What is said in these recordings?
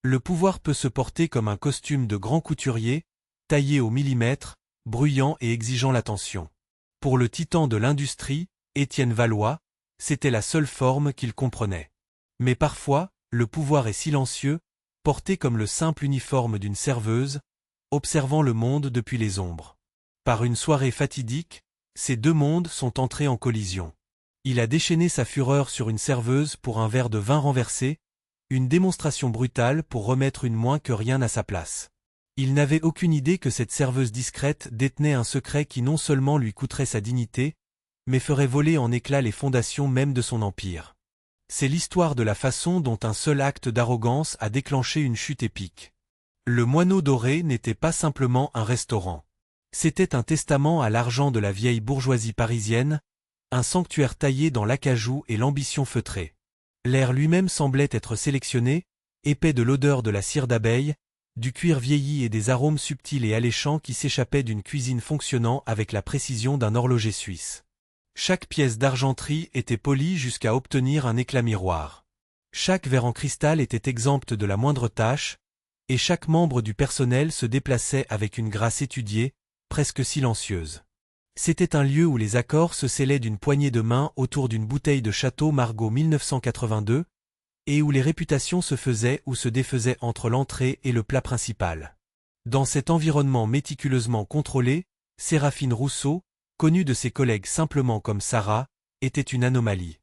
Le pouvoir peut se porter comme un costume de grand couturier, taillé au millimètre, bruyant et exigeant l'attention. Pour le titan de l'industrie, Étienne Valois, c'était la seule forme qu'il comprenait. Mais parfois, le pouvoir est silencieux, porté comme le simple uniforme d'une serveuse, observant le monde depuis les ombres. Par une soirée fatidique, ces deux mondes sont entrés en collision. Il a déchaîné sa fureur sur une serveuse pour un verre de vin renversé, une démonstration brutale pour remettre une moins que rien à sa place. Il n'avait aucune idée que cette serveuse discrète détenait un secret qui non seulement lui coûterait sa dignité, mais ferait voler en éclats les fondations même de son empire. C'est l'histoire de la façon dont un seul acte d'arrogance a déclenché une chute épique. Le Moineau Doré n'était pas simplement un restaurant. C'était un testament à l'argent de la vieille bourgeoisie parisienne, un sanctuaire taillé dans l'acajou et l'ambition feutrée. L'air lui-même semblait être sélectionné, épais de l'odeur de la cire d'abeille, du cuir vieilli et des arômes subtils et alléchants qui s'échappaient d'une cuisine fonctionnant avec la précision d'un horloger suisse. Chaque pièce d'argenterie était polie jusqu'à obtenir un éclat miroir. Chaque verre en cristal était exempt de la moindre tache, et chaque membre du personnel se déplaçait avec une grâce étudiée, presque silencieuse. C'était un lieu où les accords se scellaient d'une poignée de main autour d'une bouteille de Château Margaux 1982, et où les réputations se faisaient ou se défaisaient entre l'entrée et le plat principal. Dans cet environnement méticuleusement contrôlé, Séraphine Rousseau, connue de ses collègues simplement comme Sarah, était une anomalie.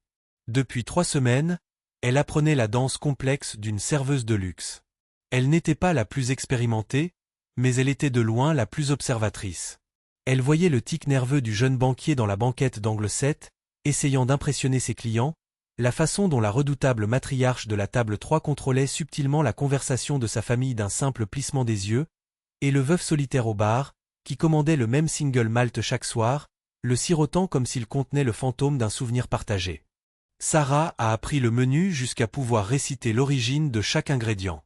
Depuis 3 semaines, elle apprenait la danse complexe d'une serveuse de luxe. Elle n'était pas la plus expérimentée, mais elle était de loin la plus observatrice. Elle voyait le tic nerveux du jeune banquier dans la banquette d'angle 7, essayant d'impressionner ses clients, la façon dont la redoutable matriarche de la table 3 contrôlait subtilement la conversation de sa famille d'un simple plissement des yeux, et le veuf solitaire au bar, qui commandait le même single malt chaque soir, le sirotant comme s'il contenait le fantôme d'un souvenir partagé. Sarah a appris le menu jusqu'à pouvoir réciter l'origine de chaque ingrédient.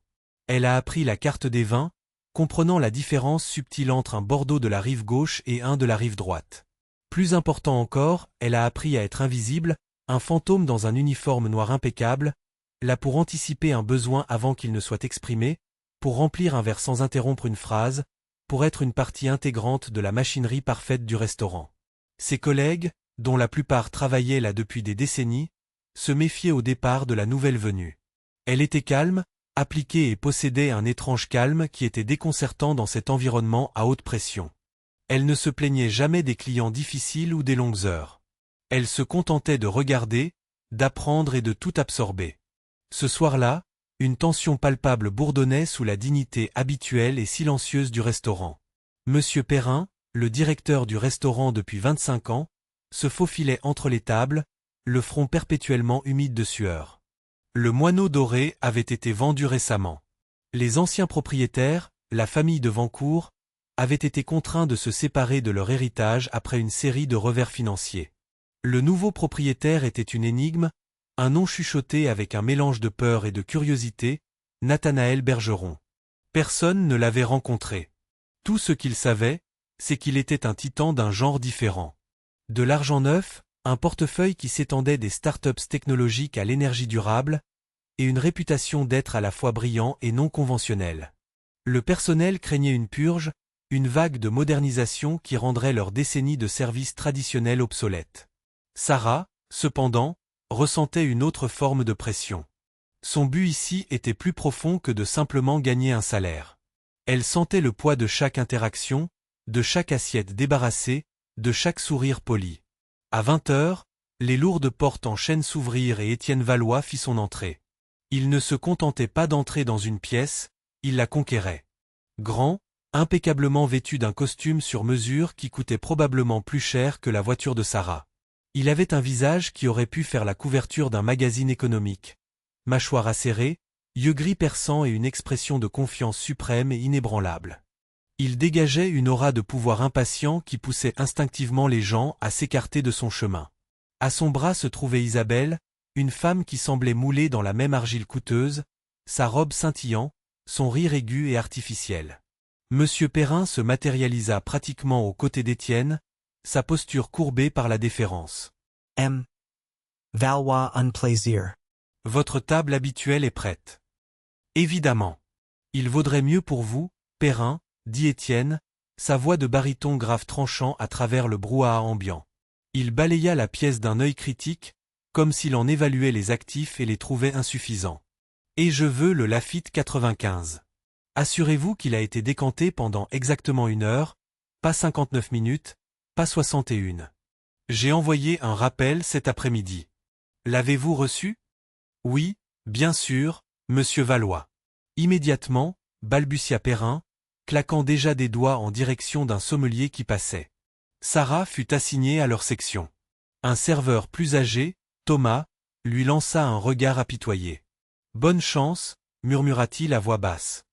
Elle a appris la carte des vins, comprenant la différence subtile entre un Bordeaux de la rive gauche et un de la rive droite. Plus important encore, elle a appris à être invisible, un fantôme dans un uniforme noir impeccable, là pour anticiper un besoin avant qu'il ne soit exprimé, pour remplir un verre sans interrompre une phrase, pour être une partie intégrante de la machinerie parfaite du restaurant. Ses collègues, dont la plupart travaillaient là depuis des décennies, se méfiaient au départ de la nouvelle venue. Elle était calme, appliquée et possédait un étrange calme qui était déconcertant dans cet environnement à haute pression. Elle ne se plaignait jamais des clients difficiles ou des longues heures. Elle se contentait de regarder, d'apprendre et de tout absorber. Ce soir-là, une tension palpable bourdonnait sous la dignité habituelle et silencieuse du restaurant. Monsieur Perrin, le directeur du restaurant depuis 25 ans, se faufilait entre les tables, le front perpétuellement humide de sueur. Le Moineau Doré avait été vendu récemment. Les anciens propriétaires, la famille de Vancourt, avaient été contraints de se séparer de leur héritage après une série de revers financiers. Le nouveau propriétaire était une énigme, un nom chuchoté avec un mélange de peur et de curiosité, Nathanaël Bergeron. Personne ne l'avait rencontré. Tout ce qu'il savait, c'est qu'il était un titan d'un genre différent. De l'argent neuf, un portefeuille qui s'étendait des startups technologiques à l'énergie durable, et une réputation d'être à la fois brillant et non conventionnel. Le personnel craignait une purge, une vague de modernisation qui rendrait leur décennie de services traditionnels obsolètes. Sarah, cependant, ressentait une autre forme de pression. Son but ici était plus profond que de simplement gagner un salaire. Elle sentait le poids de chaque interaction, de chaque assiette débarrassée, de chaque sourire poli. À 20 heures, les lourdes portes en chêne s'ouvrirent et Étienne Valois fit son entrée. Il ne se contentait pas d'entrer dans une pièce, il la conquérait. Grand, impeccablement vêtu d'un costume sur mesure qui coûtait probablement plus cher que la voiture de Sarah. Il avait un visage qui aurait pu faire la couverture d'un magazine économique. Mâchoire acérée, yeux gris perçants et une expression de confiance suprême et inébranlable. Il dégageait une aura de pouvoir impatient qui poussait instinctivement les gens à s'écarter de son chemin. À son bras se trouvait Isabelle, une femme qui semblait moulée dans la même argile coûteuse, sa robe scintillant, son rire aigu et artificiel. Monsieur Perrin se matérialisa pratiquement aux côtés d'Étienne, sa posture courbée par la déférence. M. Valois un plaisir. Votre table habituelle est prête. Évidemment. Il vaudrait mieux pour vous, Perrin, dit Étienne, sa voix de baryton grave tranchant à travers le brouhaha ambiant. Il balaya la pièce d'un œil critique, comme s'il en évaluait les actifs et les trouvait insuffisants. Et je veux le Lafite 95. Assurez-vous qu'il a été décanté pendant exactement 1 heure, pas 59 minutes, pas 61. J'ai envoyé un rappel cet après-midi. L'avez-vous reçu? Oui, bien sûr, monsieur Valois. Immédiatement, balbutia Perrin, claquant déjà des doigts en direction d'un sommelier qui passait. Sarah fut assignée à leur section. Un serveur plus âgé, Thomas, lui lança un regard apitoyé. Bonne chance, murmura-t-il à voix basse.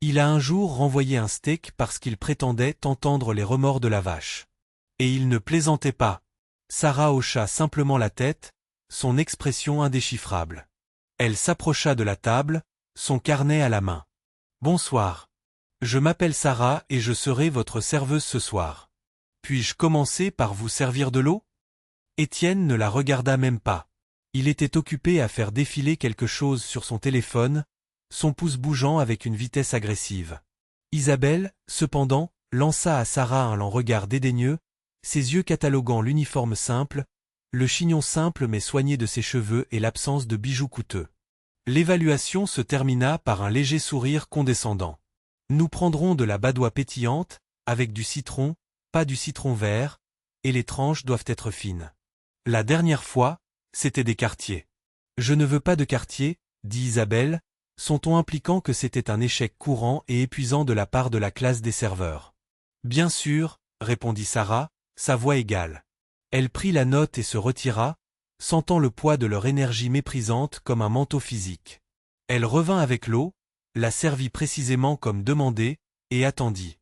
Il a un jour renvoyé un steak parce qu'il prétendait entendre les remords de la vache. Et il ne plaisantait pas. Sarah hocha simplement la tête, son expression indéchiffrable. Elle s'approcha de la table, son carnet à la main. Bonsoir. Je m'appelle Sarah et je serai votre serveuse ce soir. Puis-je commencer par vous servir de l'eau? Étienne ne la regarda même pas. Il était occupé à faire défiler quelque chose sur son téléphone, son pouce bougeant avec une vitesse agressive. Isabelle, cependant, lança à Sarah un lent regard dédaigneux, ses yeux cataloguant l'uniforme simple, le chignon simple mais soigné de ses cheveux et l'absence de bijoux coûteux. L'évaluation se termina par un léger sourire condescendant. Nous prendrons de la badoie pétillante, avec du citron, pas du citron vert, et les tranches doivent être fines. La dernière fois, c'était des quartiers. Je ne veux pas de quartier, dit Isabelle, son ton impliquant que c'était un échec courant et épuisant de la part de la classe des serveurs. Bien sûr, répondit Sarah, sa voix égale. Elle prit la note et se retira, sentant le poids de leur énergie méprisante comme un manteau physique. Elle revint avec l'eau, la servit précisément comme demandé, et attendit.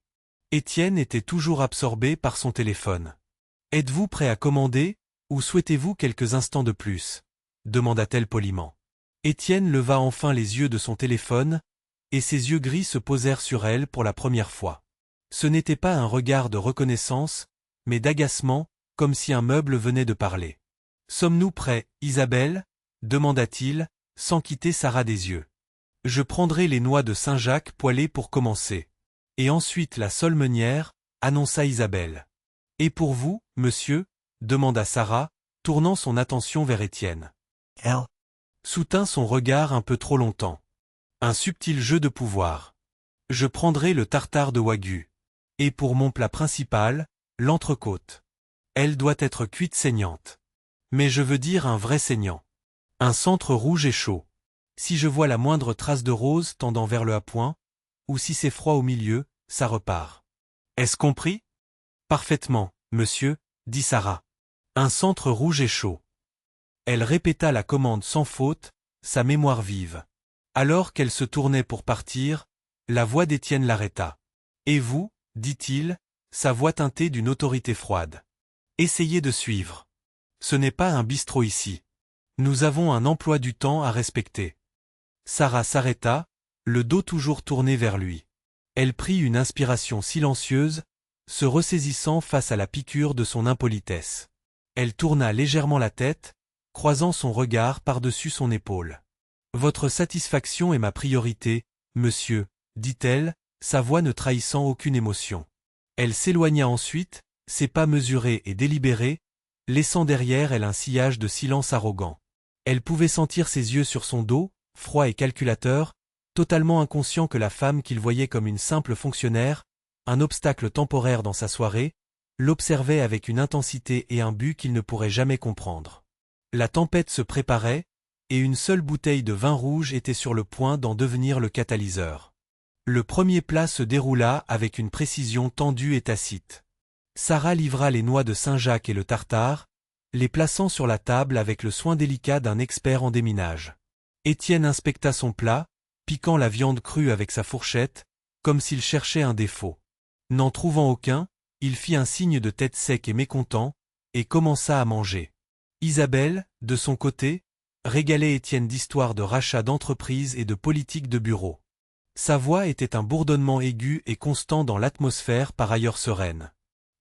Étienne était toujours absorbé par son téléphone. « Êtes-vous prêt à commander, ou souhaitez-vous quelques instants de plus » demanda-t-elle poliment. Étienne leva enfin les yeux de son téléphone, et ses yeux gris se posèrent sur elle pour la première fois. Ce n'était pas un regard de reconnaissance, mais d'agacement, comme si un meuble venait de parler. « Sommes-nous prêts, Isabelle » demanda-t-il, sans quitter Sarah des yeux. « Je prendrai les noix de Saint-Jacques poêlées pour commencer. Et ensuite la solmenière, » annonça Isabelle. « Et pour vous, monsieur » demanda Sarah, tournant son attention vers Étienne. Elle soutint son regard un peu trop longtemps. Un subtil jeu de pouvoir. « Je prendrai le tartare de wagyu. Et pour mon plat principal, l'entrecôte. Elle doit être cuite saignante. Mais je veux dire un vrai saignant. Un centre rouge et chaud. Si je vois la moindre trace de rose tendant vers le appoint, ou si c'est froid au milieu, ça repart. Est-ce compris? Parfaitement, monsieur, dit Sarah. Un centre rouge et chaud. Elle répéta la commande sans faute, sa mémoire vive. Alors qu'elle se tournait pour partir, la voix d'Étienne l'arrêta. Et vous, dit-il, sa voix teintée d'une autorité froide. Essayez de suivre. Ce n'est pas un bistrot ici. Nous avons un emploi du temps à respecter. Sarah s'arrêta, le dos toujours tourné vers lui. Elle prit une inspiration silencieuse, se ressaisissant face à la piqûre de son impolitesse. Elle tourna légèrement la tête, croisant son regard par-dessus son épaule. « Votre satisfaction est ma priorité, monsieur, » dit-elle, sa voix ne trahissant aucune émotion. Elle s'éloigna ensuite, ses pas mesurés et délibérés, laissant derrière elle un sillage de silence arrogant. Elle pouvait sentir ses yeux sur son dos, froid et calculateur, totalement inconscient que la femme qu'il voyait comme une simple fonctionnaire, un obstacle temporaire dans sa soirée, l'observait avec une intensité et un but qu'il ne pourrait jamais comprendre. La tempête se préparait, et une seule bouteille de vin rouge était sur le point d'en devenir le catalyseur. Le premier plat se déroula avec une précision tendue et tacite. Sarah livra les noix de Saint-Jacques et le tartare, les plaçant sur la table avec le soin délicat d'un expert en déminage. Étienne inspecta son plat, piquant la viande crue avec sa fourchette, comme s'il cherchait un défaut. N'en trouvant aucun, il fit un signe de tête sec et mécontent, et commença à manger. Isabelle, de son côté, régalait Étienne d'histoires de rachats d'entreprises et de politique de bureau. Sa voix était un bourdonnement aigu et constant dans l'atmosphère par ailleurs sereine.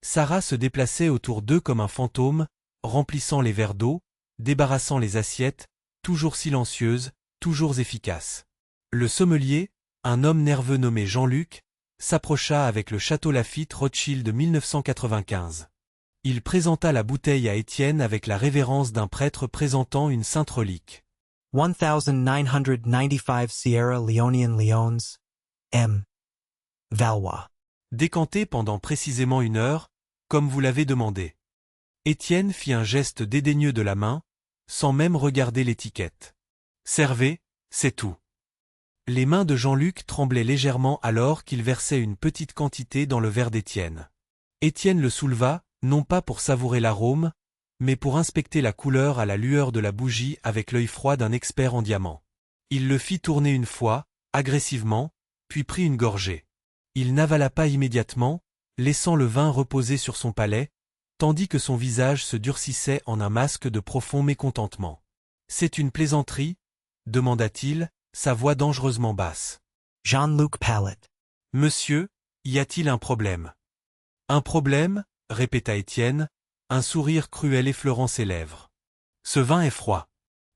Sarah se déplaçait autour d'eux comme un fantôme, remplissant les verres d'eau, débarrassant les assiettes, toujours silencieuse, toujours efficace. Le sommelier, Un homme nerveux nommé Jean-Luc s'approcha avec le château Lafite Rothschild de 1995. Il présenta la bouteille à Étienne avec la révérence d'un prêtre présentant une sainte relique. 1995 Sierra Leonean Leones, M. Valois. Décanté pendant précisément 1 heure, comme vous l'avez demandé. Étienne fit un geste dédaigneux de la main, sans même regarder l'étiquette. Servez, c'est tout. Les mains de Jean-Luc tremblaient légèrement alors qu'il versait une petite quantité dans le verre d'Étienne. Étienne le souleva, non pas pour savourer l'arôme, mais pour inspecter la couleur à la lueur de la bougie avec l'œil froid d'un expert en diamants. Il le fit tourner une fois, agressivement, puis prit une gorgée. Il n'avala pas immédiatement, laissant le vin reposer sur son palais, tandis que son visage se durcissait en un masque de profond mécontentement. « C'est une plaisanterie » demanda-t-il, sa voix dangereusement basse. Jean-Luc Pallet. « Monsieur, y a-t-il un problème ?»« Un problème ?» répéta Étienne, un sourire cruel effleurant ses lèvres. « Ce vin est froid.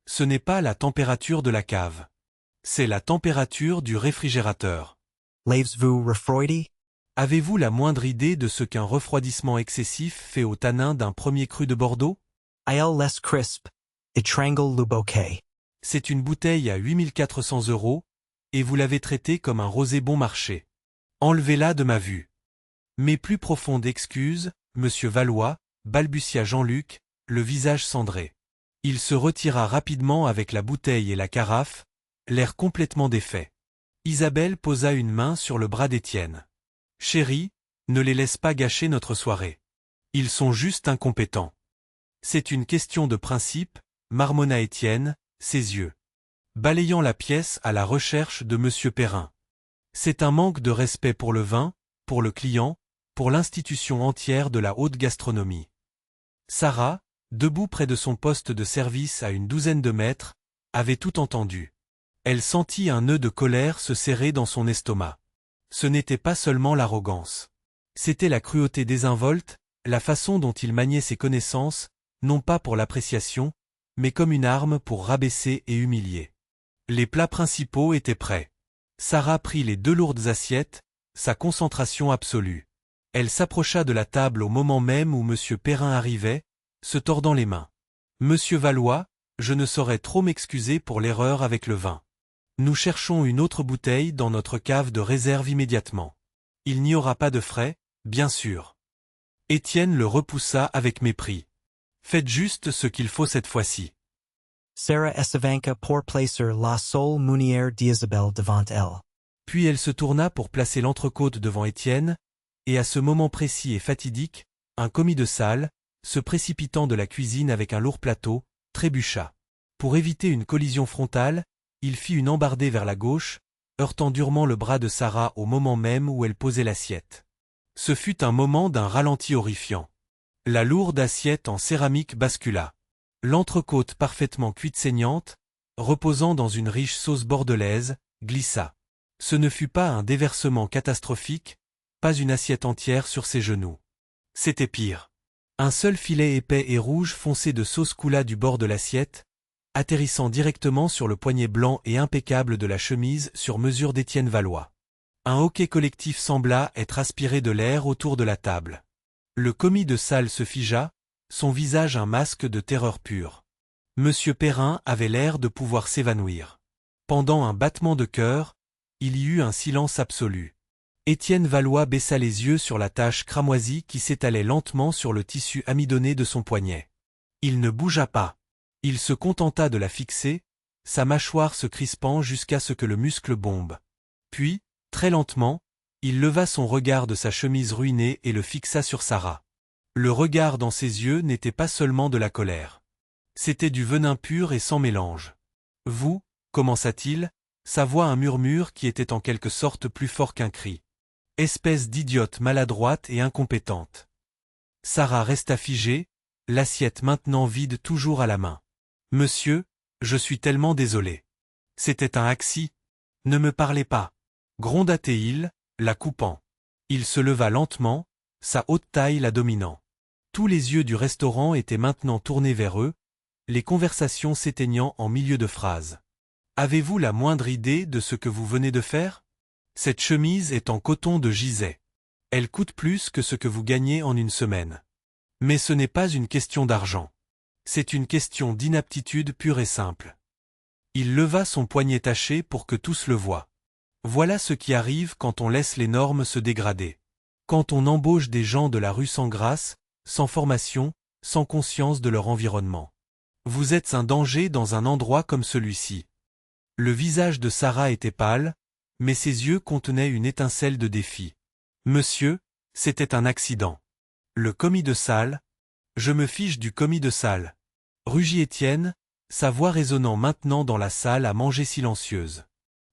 Ce n'est pas la température de la cave. C'est la température du réfrigérateur. » L'avez-vous refroidi? Avez-vous la moindre idée de ce qu'un refroidissement excessif fait au tanin d'un premier cru de Bordeaux? Il laisse crisp, étrangle le bouquet. C'est une bouteille à 8400 €, et vous l'avez traitée comme un rosé bon marché. Enlevez-la de ma vue. Mes plus profondes excuses, monsieur Valois, balbutia Jean-Luc, le visage cendré. Il se retira rapidement avec la bouteille et la carafe, l'air complètement défait. Isabelle posa une main sur le bras d'Étienne. « Chérie, ne les laisse pas gâcher notre soirée. Ils sont juste incompétents. » C'est une question de principe, marmonna Étienne, ses yeux balayant la pièce à la recherche de monsieur Perrin. C'est un manque de respect pour le vin, pour le client, pour l'institution entière de la haute gastronomie. Sarah, debout près de son poste de service à une douzaine de mètres, avait tout entendu. Elle sentit un nœud de colère se serrer dans son estomac. Ce n'était pas seulement l'arrogance. C'était la cruauté désinvolte, la façon dont il maniait ses connaissances, non pas pour l'appréciation, mais comme une arme pour rabaisser et humilier. Les plats principaux étaient prêts. Sarah prit les 2 lourdes assiettes, sa concentration absolue. Elle s'approcha de la table au moment même où monsieur Perrin arrivait, se tordant les mains. « Monsieur Valois, je ne saurais trop m'excuser pour l'erreur avec le vin. Nous cherchons une autre bouteille dans notre cave de réserve immédiatement. Il n'y aura pas de frais, bien sûr. » Étienne le repoussa avec mépris. « Faites juste ce qu'il faut cette fois-ci. » Sarah Estevanka pour placer la seule meunière d'Isabelle devant elle. Puis elle se tourna pour placer l'entrecôte devant Étienne, et à ce moment précis et fatidique, un commis de salle, se précipitant de la cuisine avec un lourd plateau, trébucha. Pour éviter une collision frontale, il fit une embardée vers la gauche, heurtant durement le bras de Sarah au moment même où elle posait l'assiette. Ce fut un moment d'un ralenti horrifiant. La lourde assiette en céramique bascula. L'entrecôte parfaitement cuite saignante, reposant dans une riche sauce bordelaise, glissa. Ce ne fut pas un déversement catastrophique, pas une assiette entière sur ses genoux. C'était pire. Un seul filet épais et rouge foncé de sauce coula du bord de l'assiette, atterrissant directement sur le poignet blanc et impeccable de la chemise sur mesure d'Étienne Valois. Un hoquet collectif sembla être aspiré de l'air autour de la table. Le commis de salle se figea, son visage un masque de terreur pure. Monsieur Perrin avait l'air de pouvoir s'évanouir. Pendant un battement de cœur, il y eut un silence absolu. Étienne Valois baissa les yeux sur la tache cramoisie qui s'étalait lentement sur le tissu amidonné de son poignet. Il ne bougea pas. Il se contenta de la fixer, sa mâchoire se crispant jusqu'à ce que le muscle bombe. Puis, très lentement, il leva son regard de sa chemise ruinée et le fixa sur Sarah. Le regard dans ses yeux n'était pas seulement de la colère. C'était du venin pur et sans mélange. « Vous » commença-t-il, sa voix un murmure qui était en quelque sorte plus fort qu'un cri. « Espèce d'idiote maladroite et incompétente. » Sarah resta figée, l'assiette maintenant vide toujours à la main. « Monsieur, je suis tellement désolé. C'était un accident. Ne me parlez pas. » gronda-t-il, la coupant. Il se leva lentement, sa haute taille la dominant. Tous les yeux du restaurant étaient maintenant tournés vers eux, les conversations s'éteignant en milieu de phrase. « Avez-vous la moindre idée de ce que vous venez de faire ? Cette chemise est en coton de Gizeh. Elle coûte plus que ce que vous gagnez en une semaine. Mais ce n'est pas une question d'argent. C'est une question d'inaptitude pure et simple. Il leva son poignet taché pour que tous le voient. Voilà ce qui arrive quand on laisse les normes se dégrader. Quand on embauche des gens de la rue sans grâce, sans formation, sans conscience de leur environnement. Vous êtes un danger dans un endroit comme celui-ci. Le visage de Sarah était pâle, mais ses yeux contenaient une étincelle de défi. Monsieur, c'était un accident. Le commis de salle. Je me fiche du commis de salle. Rugit Étienne, sa voix résonnant maintenant dans la salle à manger silencieuse.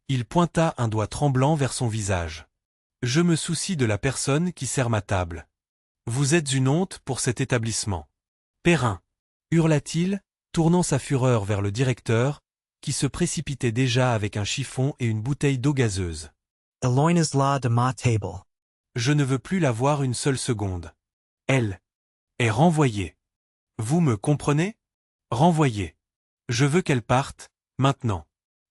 Il pointa un doigt tremblant vers son visage. Je me soucie de la personne qui sert ma table. Vous êtes une honte pour cet établissement. Perrin, hurla-t-il, tournant sa fureur vers le directeur, qui se précipitait déjà avec un chiffon et une bouteille d'eau gazeuse. Eloigna's law de ma table. Je ne veux plus la voir une seule seconde. Elle est renvoyée. Vous me comprenez? Renvoyée. Je veux qu'elle parte, maintenant.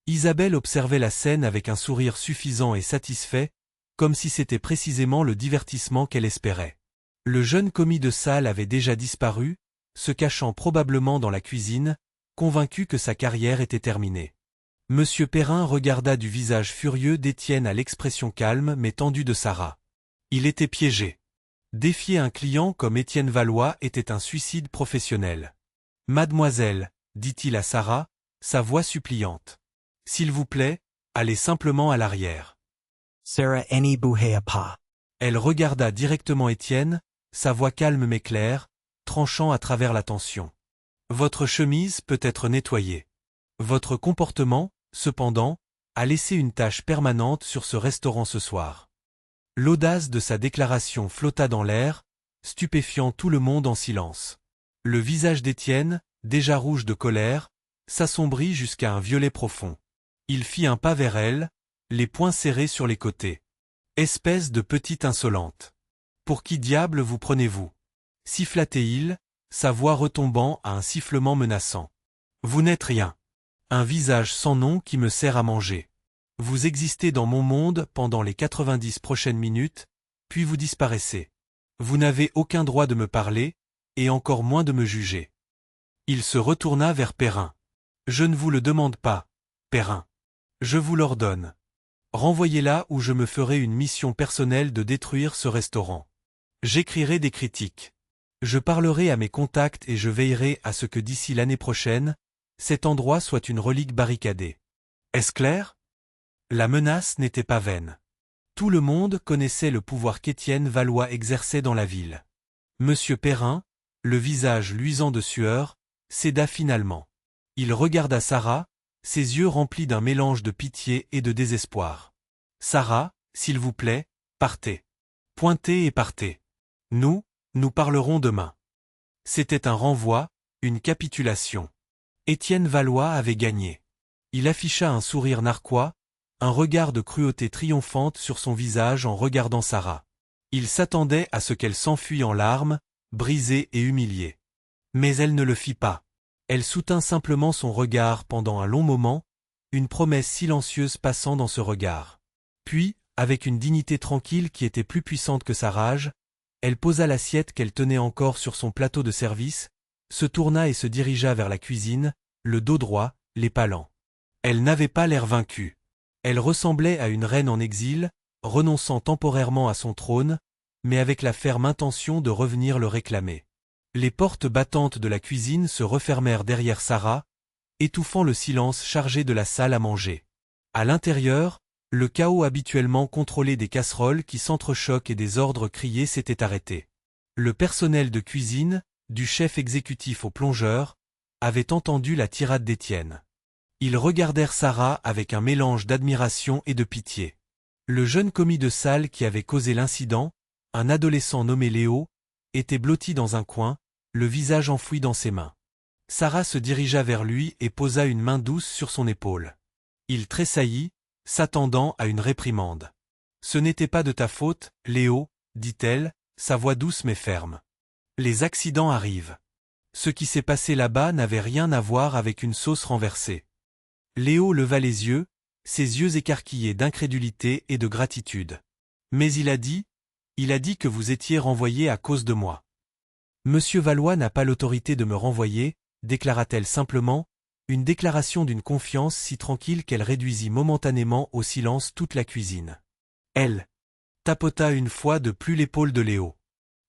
Isabelle observait la scène avec un sourire suffisant et satisfait, comme si c'était précisément le divertissement qu'elle espérait. Le jeune commis de salle avait déjà disparu, se cachant probablement dans la cuisine, convaincu que sa carrière était terminée. Monsieur Perrin regarda du visage furieux d'Étienne à l'expression calme mais tendue de Sarah. Il était piégé. Défier un client comme Étienne Valois était un suicide professionnel. « Mademoiselle, dit-il à Sarah, sa voix suppliante. S'il vous plaît, allez simplement à l'arrière. Sarah any bouhea pas. Elle regarda directement Étienne, sa voix calme mais claire, tranchant à travers la tension. Votre chemise peut être nettoyée. Votre comportement, cependant, a laissé une tache permanente sur ce restaurant ce soir. L'audace de sa déclaration flotta dans l'air, stupéfiant tout le monde en silence. Le visage d'Étienne, déjà rouge de colère, s'assombrit jusqu'à un violet profond. Il fit un pas vers elle, les poings serrés sur les côtés. Espèce de petite insolente. Pour qui diable vous prenez-vous? Siffla-t-il, sa voix retombant à un sifflement menaçant. Vous n'êtes rien. Un visage sans nom qui me sert à manger. Vous existez dans mon monde pendant les 90 prochaines minutes, puis vous disparaissez. Vous n'avez aucun droit de me parler, et encore moins de me juger. Il se retourna vers Perrin. Je ne vous le demande pas, Perrin. Je vous l'ordonne. Renvoyez-la ou je me ferai une mission personnelle de détruire ce restaurant. J'écrirai des critiques. Je parlerai à mes contacts et je veillerai à ce que d'ici l'année prochaine, cet endroit soit une relique barricadée. Est-ce clair? La menace n'était pas vaine. Tout le monde connaissait le pouvoir qu'Étienne Valois exerçait dans la ville. Monsieur Perrin, le visage luisant de sueur, céda finalement. Il regarda Sarah, ses yeux remplis d'un mélange de pitié et de désespoir. Sarah, s'il vous plaît, partez. Pointez et partez. Nous parlerons demain. C'était un renvoi, une capitulation. Étienne Valois avait gagné. Il afficha un sourire narquois, un regard de cruauté triomphante sur son visage en regardant Sarah. Il s'attendait à ce qu'elle s'enfuie en larmes, brisée et humiliée. Mais elle ne le fit pas. Elle soutint simplement son regard pendant un long moment, une promesse silencieuse passant dans ce regard. Puis, avec une dignité tranquille qui était plus puissante que sa rage, elle posa l'assiette qu'elle tenait encore sur son plateau de service, se tourna et se dirigea vers la cuisine, le dos droit, les palans. Elle n'avait pas l'air vaincue. Elle ressemblait à une reine en exil, renonçant temporairement à son trône, mais avec la ferme intention de revenir le réclamer. Les portes battantes de la cuisine se refermèrent derrière Sarah, étouffant le silence chargé de la salle à manger. À l'intérieur, le chaos habituellement contrôlé des casseroles qui s'entrechoquent et des ordres criés s'était arrêté. Le personnel de cuisine, du chef exécutif au plongeur, avait entendu la tirade d'Étienne. Ils regardèrent Sarah avec un mélange d'admiration et de pitié. Le jeune commis de salle qui avait causé l'incident, un adolescent nommé Léo, était blotti dans un coin, le visage enfoui dans ses mains. Sarah se dirigea vers lui et posa une main douce sur son épaule. Il tressaillit, s'attendant à une réprimande. « Ce n'était pas de ta faute, Léo, dit-elle, sa voix douce mais ferme. Les accidents arrivent. Ce qui s'est passé là-bas n'avait rien à voir avec une sauce renversée. » Léo leva les yeux, ses yeux écarquillés d'incrédulité et de gratitude. Mais il a dit que vous étiez renvoyé à cause de moi. Monsieur Valois n'a pas l'autorité de me renvoyer, déclara-t-elle simplement, une déclaration d'une confiance si tranquille qu'elle réduisit momentanément au silence toute la cuisine. Elle tapota une fois de plus l'épaule de Léo.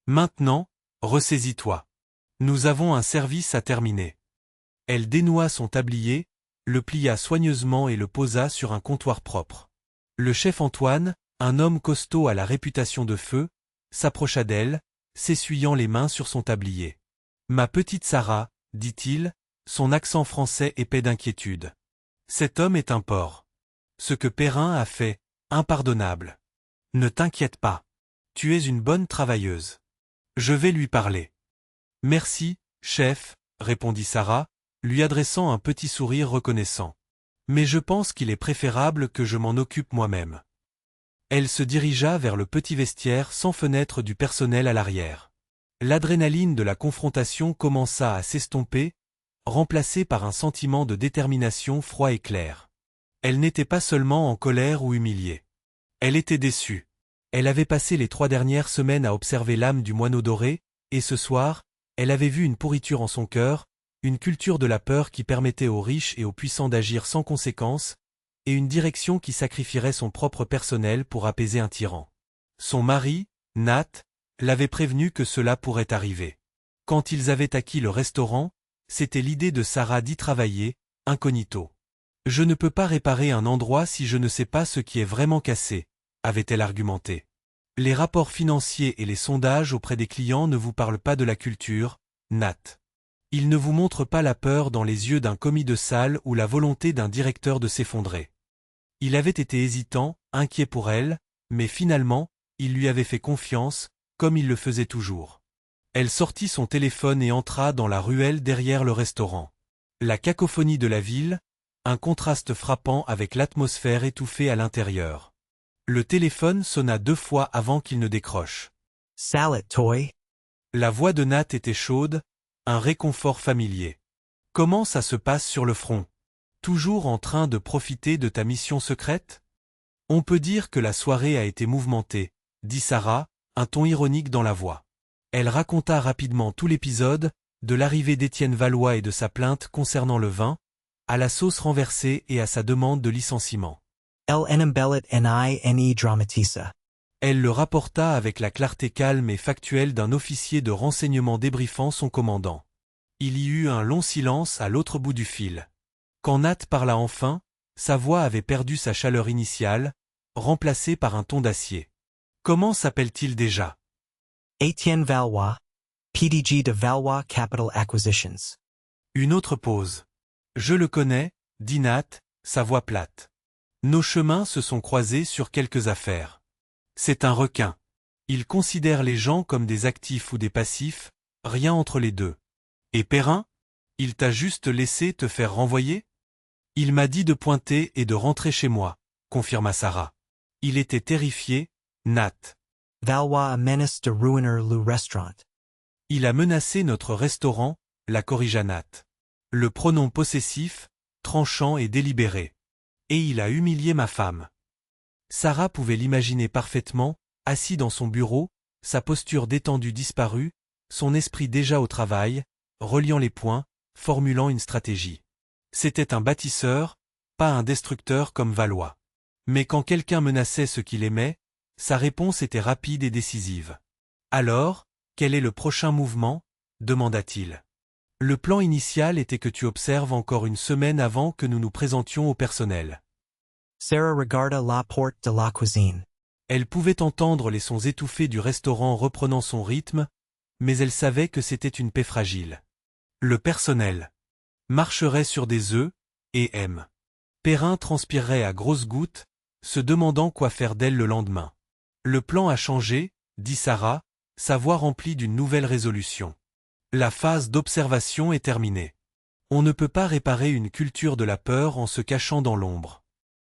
Maintenant, ressaisis-toi. Nous avons un service à terminer. Elle dénoua son tablier, le plia soigneusement et le posa sur un comptoir propre. Le chef Antoine, un homme costaud à la réputation de feu, s'approcha d'elle, s'essuyant les mains sur son tablier. « Ma petite Sarah, dit-il, son accent français épais d'inquiétude. Cet homme est un porc. Ce que Perrin a fait, impardonnable. Ne t'inquiète pas. Tu es une bonne travailleuse. Je vais lui parler. » « Merci, chef, répondit Sarah, lui adressant un petit sourire reconnaissant. Mais je pense qu'il est préférable que je m'en occupe moi-même. Elle se dirigea vers le petit vestiaire sans fenêtre du personnel à l'arrière. L'adrénaline de la confrontation commença à s'estomper, remplacée par un sentiment de détermination froid et clair. Elle n'était pas seulement en colère ou humiliée. Elle était déçue. Elle avait passé les 3 dernières semaines à observer l'âme du moineau doré, et ce soir, elle avait vu une pourriture en son cœur, une culture de la peur qui permettait aux riches et aux puissants d'agir sans conséquence, et une direction qui sacrifierait son propre personnel pour apaiser un tyran. Son mari, Nat, l'avait prévenu que cela pourrait arriver. Quand ils avaient acquis le restaurant, c'était l'idée de Sarah d'y travailler, incognito. « Je ne peux pas réparer un endroit si je ne sais pas ce qui est vraiment cassé », avait-elle argumenté. Les rapports financiers et les sondages auprès des clients ne vous parlent pas de la culture, Nat. Ils ne vous montrent pas la peur dans les yeux d'un commis de salle ou la volonté d'un directeur de s'effondrer. Il avait été hésitant, inquiet pour elle, mais finalement, il lui avait fait confiance, comme il le faisait toujours. Elle sortit son téléphone et entra dans la ruelle derrière le restaurant. La cacophonie de la ville, un contraste frappant avec l'atmosphère étouffée à l'intérieur. Le téléphone sonna 2 fois avant qu'il ne décroche. « Salad, Toy. » La voix de Nat était chaude, un réconfort familier. « Comment ça se passe sur le front? Toujours en train de profiter de ta mission secrète? » « On peut dire que la soirée a été mouvementée, » dit Sarah, un ton ironique dans la voix. Elle raconta rapidement tout l'épisode, de l'arrivée d'Étienne Valois et de sa plainte concernant le vin, à la sauce renversée et à sa demande de licenciement. LNMBellet dramatisa. Elle le rapporta avec la clarté calme et factuelle d'un officier de renseignement débriefant son commandant. Il y eut un long silence à l'autre bout du fil. Quand Nat parla enfin, sa voix avait perdu sa chaleur initiale, remplacée par un ton d'acier. Comment s'appelle-t-il déjà? Étienne Valois, PDG de Valois Capital Acquisitions. Une autre pause. Je le connais, dit Nat, sa voix plate. Nos chemins se sont croisés sur quelques affaires. C'est un requin. Il considère les gens comme des actifs ou des passifs, rien entre les deux. Et Perrin? Il t'a juste laissé te faire renvoyer? Il m'a dit de pointer et de rentrer chez moi, confirma Sarah. Il était terrifié, Nat. Valois a menace de ruiner le restaurant. Il a menacé notre restaurant, la corrigea Nat. Le pronom possessif, tranchant et délibéré. Et il a humilié ma femme. Sarah pouvait l'imaginer parfaitement, assis dans son bureau, sa posture détendue disparue, son esprit déjà au travail, reliant les points, formulant une stratégie. C'était un bâtisseur, pas un destructeur comme Valois. Mais quand quelqu'un menaçait ce qu'il aimait, sa réponse était rapide et décisive. « Alors, quel est le prochain mouvement ?» demanda-t-il. Le plan initial était que tu observes encore une semaine avant que nous nous présentions au personnel. Sarah regarda la porte de la cuisine. Elle pouvait entendre les sons étouffés du restaurant reprenant son rythme, mais elle savait que c'était une paix fragile. Le personnel marcherait sur des œufs, et M. Perrin transpirerait à grosses gouttes, se demandant quoi faire d'elle le lendemain. Le plan a changé, dit Sarah, sa voix remplie d'une nouvelle résolution. La phase d'observation est terminée. On ne peut pas réparer une culture de la peur en se cachant dans l'ombre.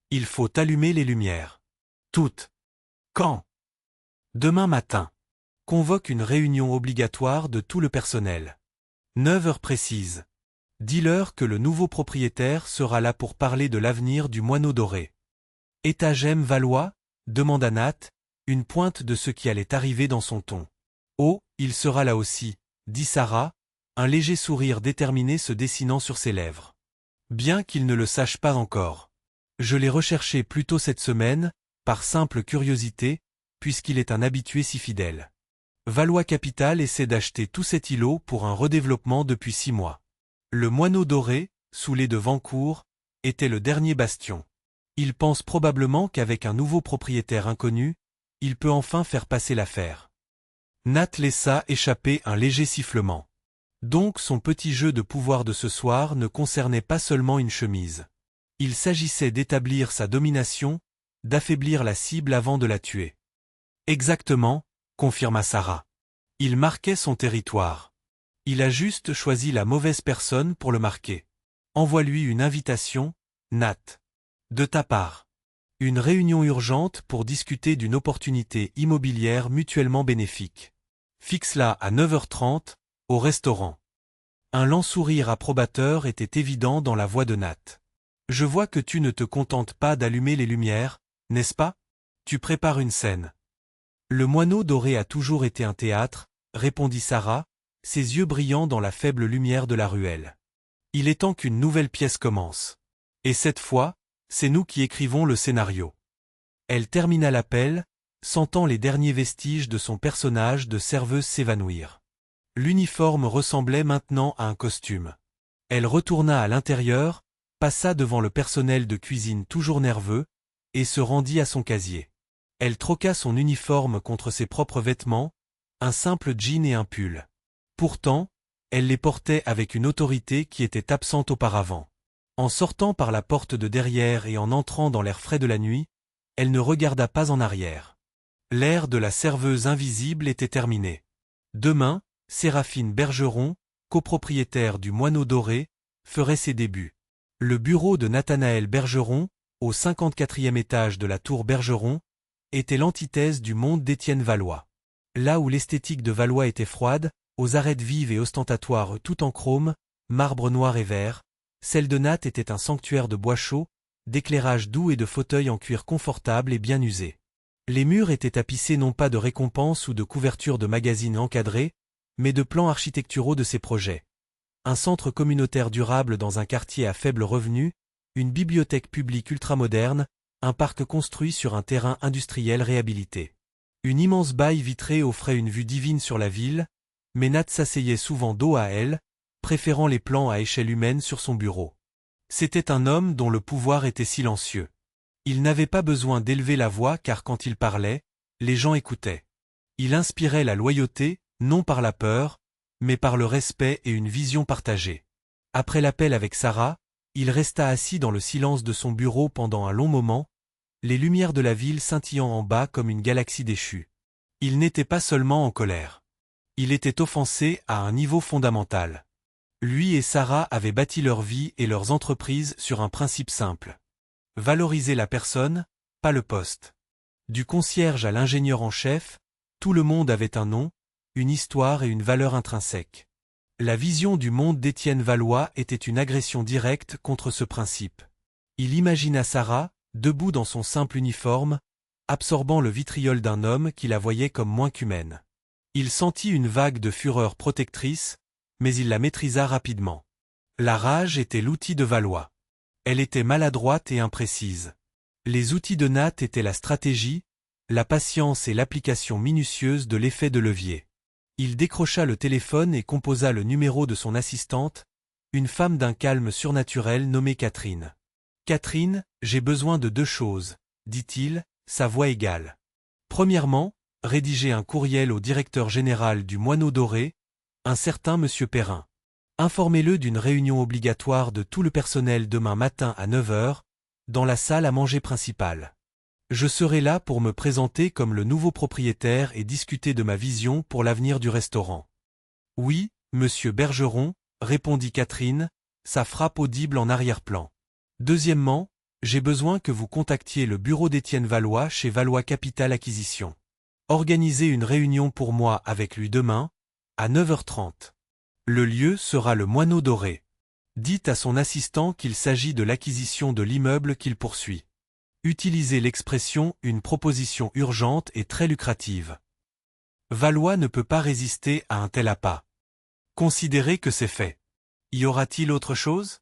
Il faut allumer les lumières. Toutes. Quand? Demain matin. Convoque une réunion obligatoire de tout le personnel. 9 heures précises. Dis-leur que le nouveau propriétaire sera là pour parler de l'avenir du moineau doré. Étagem Valois demanda Nat, une pointe de ce qui allait arriver dans son ton. Oh, il sera là aussi, dit Sarah, un léger sourire déterminé se dessinant sur ses lèvres. Bien qu'il ne le sache pas encore. Je l'ai recherché plus tôt cette semaine, par simple curiosité, puisqu'il est un habitué si fidèle. Valois Capital essaie d'acheter tout cet îlot pour un redéveloppement depuis 6 mois. Le Moineau Doré, saoulé de Vancourt, était le dernier bastion. Il pense probablement qu'avec un nouveau propriétaire inconnu, il peut enfin faire passer l'affaire. Nat laissa échapper un léger sifflement. Donc son petit jeu de pouvoir de ce soir ne concernait pas seulement une chemise. Il s'agissait d'établir sa domination, d'affaiblir la cible avant de la tuer. Exactement, confirma Sarah. Il marquait son territoire. Il a juste choisi la mauvaise personne pour le marquer. Envoie-lui une invitation, Nat. De ta part. Une réunion urgente pour discuter d'une opportunité immobilière mutuellement bénéfique. Fixe-la à 9h30, au restaurant. Un lent sourire approbateur était évident dans la voix de Nat. Je vois que tu ne te contentes pas d'allumer les lumières, n'est-ce pas? Tu prépares une scène. Le Moineau Doré a toujours été un théâtre, répondit Sarah, ses yeux brillant dans la faible lumière de la ruelle. Il est temps qu'une nouvelle pièce commence. Et cette fois, c'est nous qui écrivons le scénario. Elle termina l'appel, sentant les derniers vestiges de son personnage de serveuse s'évanouir. L'uniforme ressemblait maintenant à un costume. Elle retourna à l'intérieur, passa devant le personnel de cuisine toujours nerveux, et se rendit à son casier. Elle troqua son uniforme contre ses propres vêtements, un simple jean et un pull. Pourtant, elle les portait avec une autorité qui était absente auparavant. En sortant par la porte de derrière et en entrant dans l'air frais de la nuit, elle ne regarda pas en arrière. L'ère de la serveuse invisible était terminée. Demain, Séraphine Bergeron, copropriétaire du Moineau Doré, ferait ses débuts. Le bureau de Nathanaël Bergeron, au 54e étage de la tour Bergeron, était l'antithèse du monde d'Étienne Valois. Là où l'esthétique de Valois était froide, aux arêtes vives et ostentatoires tout en chrome, marbre noir et vert, celle de Nat était un sanctuaire de bois chaud, d'éclairage doux et de fauteuils en cuir confortable et bien usés. Les murs étaient tapissés non pas de récompenses ou de couvertures de magazines encadrés, mais de plans architecturaux de ses projets. Un centre communautaire durable dans un quartier à faible revenu, une bibliothèque publique ultramoderne, un parc construit sur un terrain industriel réhabilité. Une immense baille vitrée offrait une vue divine sur la ville, mais Nat s'asseyait souvent dos à elle, préférant les plans à échelle humaine sur son bureau. C'était un homme dont le pouvoir était silencieux. Il n'avait pas besoin d'élever la voix car quand il parlait, les gens écoutaient. Il inspirait la loyauté, non par la peur, mais par le respect et une vision partagée. Après l'appel avec Sarah, il resta assis dans le silence de son bureau pendant un long moment, les lumières de la ville scintillant en bas comme une galaxie déchue. Il n'était pas seulement en colère. Il était offensé à un niveau fondamental. Lui et Sarah avaient bâti leur vie et leurs entreprises sur un principe simple. Valoriser la personne, pas le poste. Du concierge à l'ingénieur en chef, tout le monde avait un nom, une histoire et une valeur intrinsèque. La vision du monde d'Étienne Valois était une agression directe contre ce principe. Il imagina Sarah, debout dans son simple uniforme, absorbant le vitriol d'un homme qui la voyait comme moins qu'humaine. Il sentit une vague de fureur protectrice, mais il la maîtrisa rapidement. La rage était l'outil de Valois. Elle était maladroite et imprécise. Les outils de Nat étaient la stratégie, la patience et l'application minutieuse de l'effet de levier. Il décrocha le téléphone et composa le numéro de son assistante, une femme d'un calme surnaturel nommée Catherine. « Catherine, j'ai besoin de 2 choses, dit-il, sa voix égale. Premièrement, rédiger un courriel au directeur général du Moineau Doré, un certain monsieur Perrin. Informez-le d'une réunion obligatoire de tout le personnel demain matin à 9h, dans la salle à manger principale. Je serai là pour me présenter comme le nouveau propriétaire et discuter de ma vision pour l'avenir du restaurant. »« Oui, monsieur Bergeron, » répondit Catherine, sa frappe audible en arrière-plan. « Deuxièmement, j'ai besoin que vous contactiez le bureau d'Étienne Valois chez Valois Capital Acquisition. Organisez une réunion pour moi avec lui demain, à 9h30. Le lieu sera le Moineau Doré. Dites à son assistant qu'il s'agit de l'acquisition de l'immeuble qu'il poursuit. Utilisez l'expression « une proposition urgente et très lucrative ». Valois ne peut pas résister à un tel appât. Considérez que c'est fait. Y aura-t-il autre chose?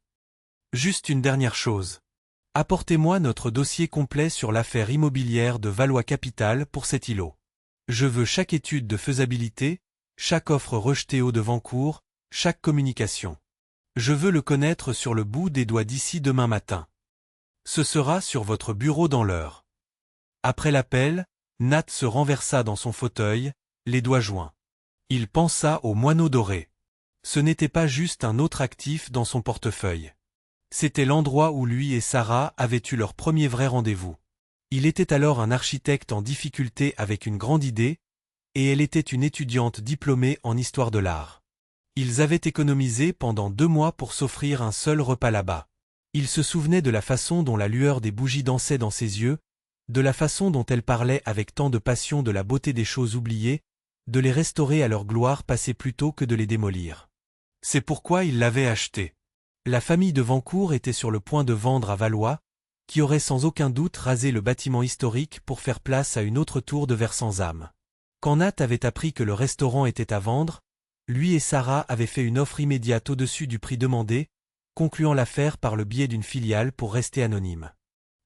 Juste une dernière chose. Apportez-moi notre dossier complet sur l'affaire immobilière de Valois Capital pour cet îlot. Je veux chaque étude de faisabilité, chaque offre rejetée au devancourt, chaque communication. Je veux le connaître sur le bout des doigts d'ici demain matin. Ce sera sur votre bureau dans l'heure. Après l'appel, Nat se renversa dans son fauteuil, les doigts joints. Il pensa au moineau doré. Ce n'était pas juste un autre actif dans son portefeuille. C'était l'endroit où lui et Sarah avaient eu leur premier vrai rendez-vous. Il était alors un architecte en difficulté avec une grande idée, et elle était une étudiante diplômée en histoire de l'art. Ils avaient économisé pendant 2 mois pour s'offrir un seul repas là-bas. Il se souvenait de la façon dont la lueur des bougies dansait dans ses yeux, de la façon dont elle parlait avec tant de passion de la beauté des choses oubliées, de les restaurer à leur gloire passée plutôt que de les démolir. C'est pourquoi il l'avait acheté. La famille de Vancourt était sur le point de vendre à Valois, qui aurait sans aucun doute rasé le bâtiment historique pour faire place à une autre tour de verre sans âme. Quand Nat avait appris que le restaurant était à vendre, lui et Sarah avaient fait une offre immédiate au-dessus du prix demandé, concluant l'affaire par le biais d'une filiale pour rester anonyme.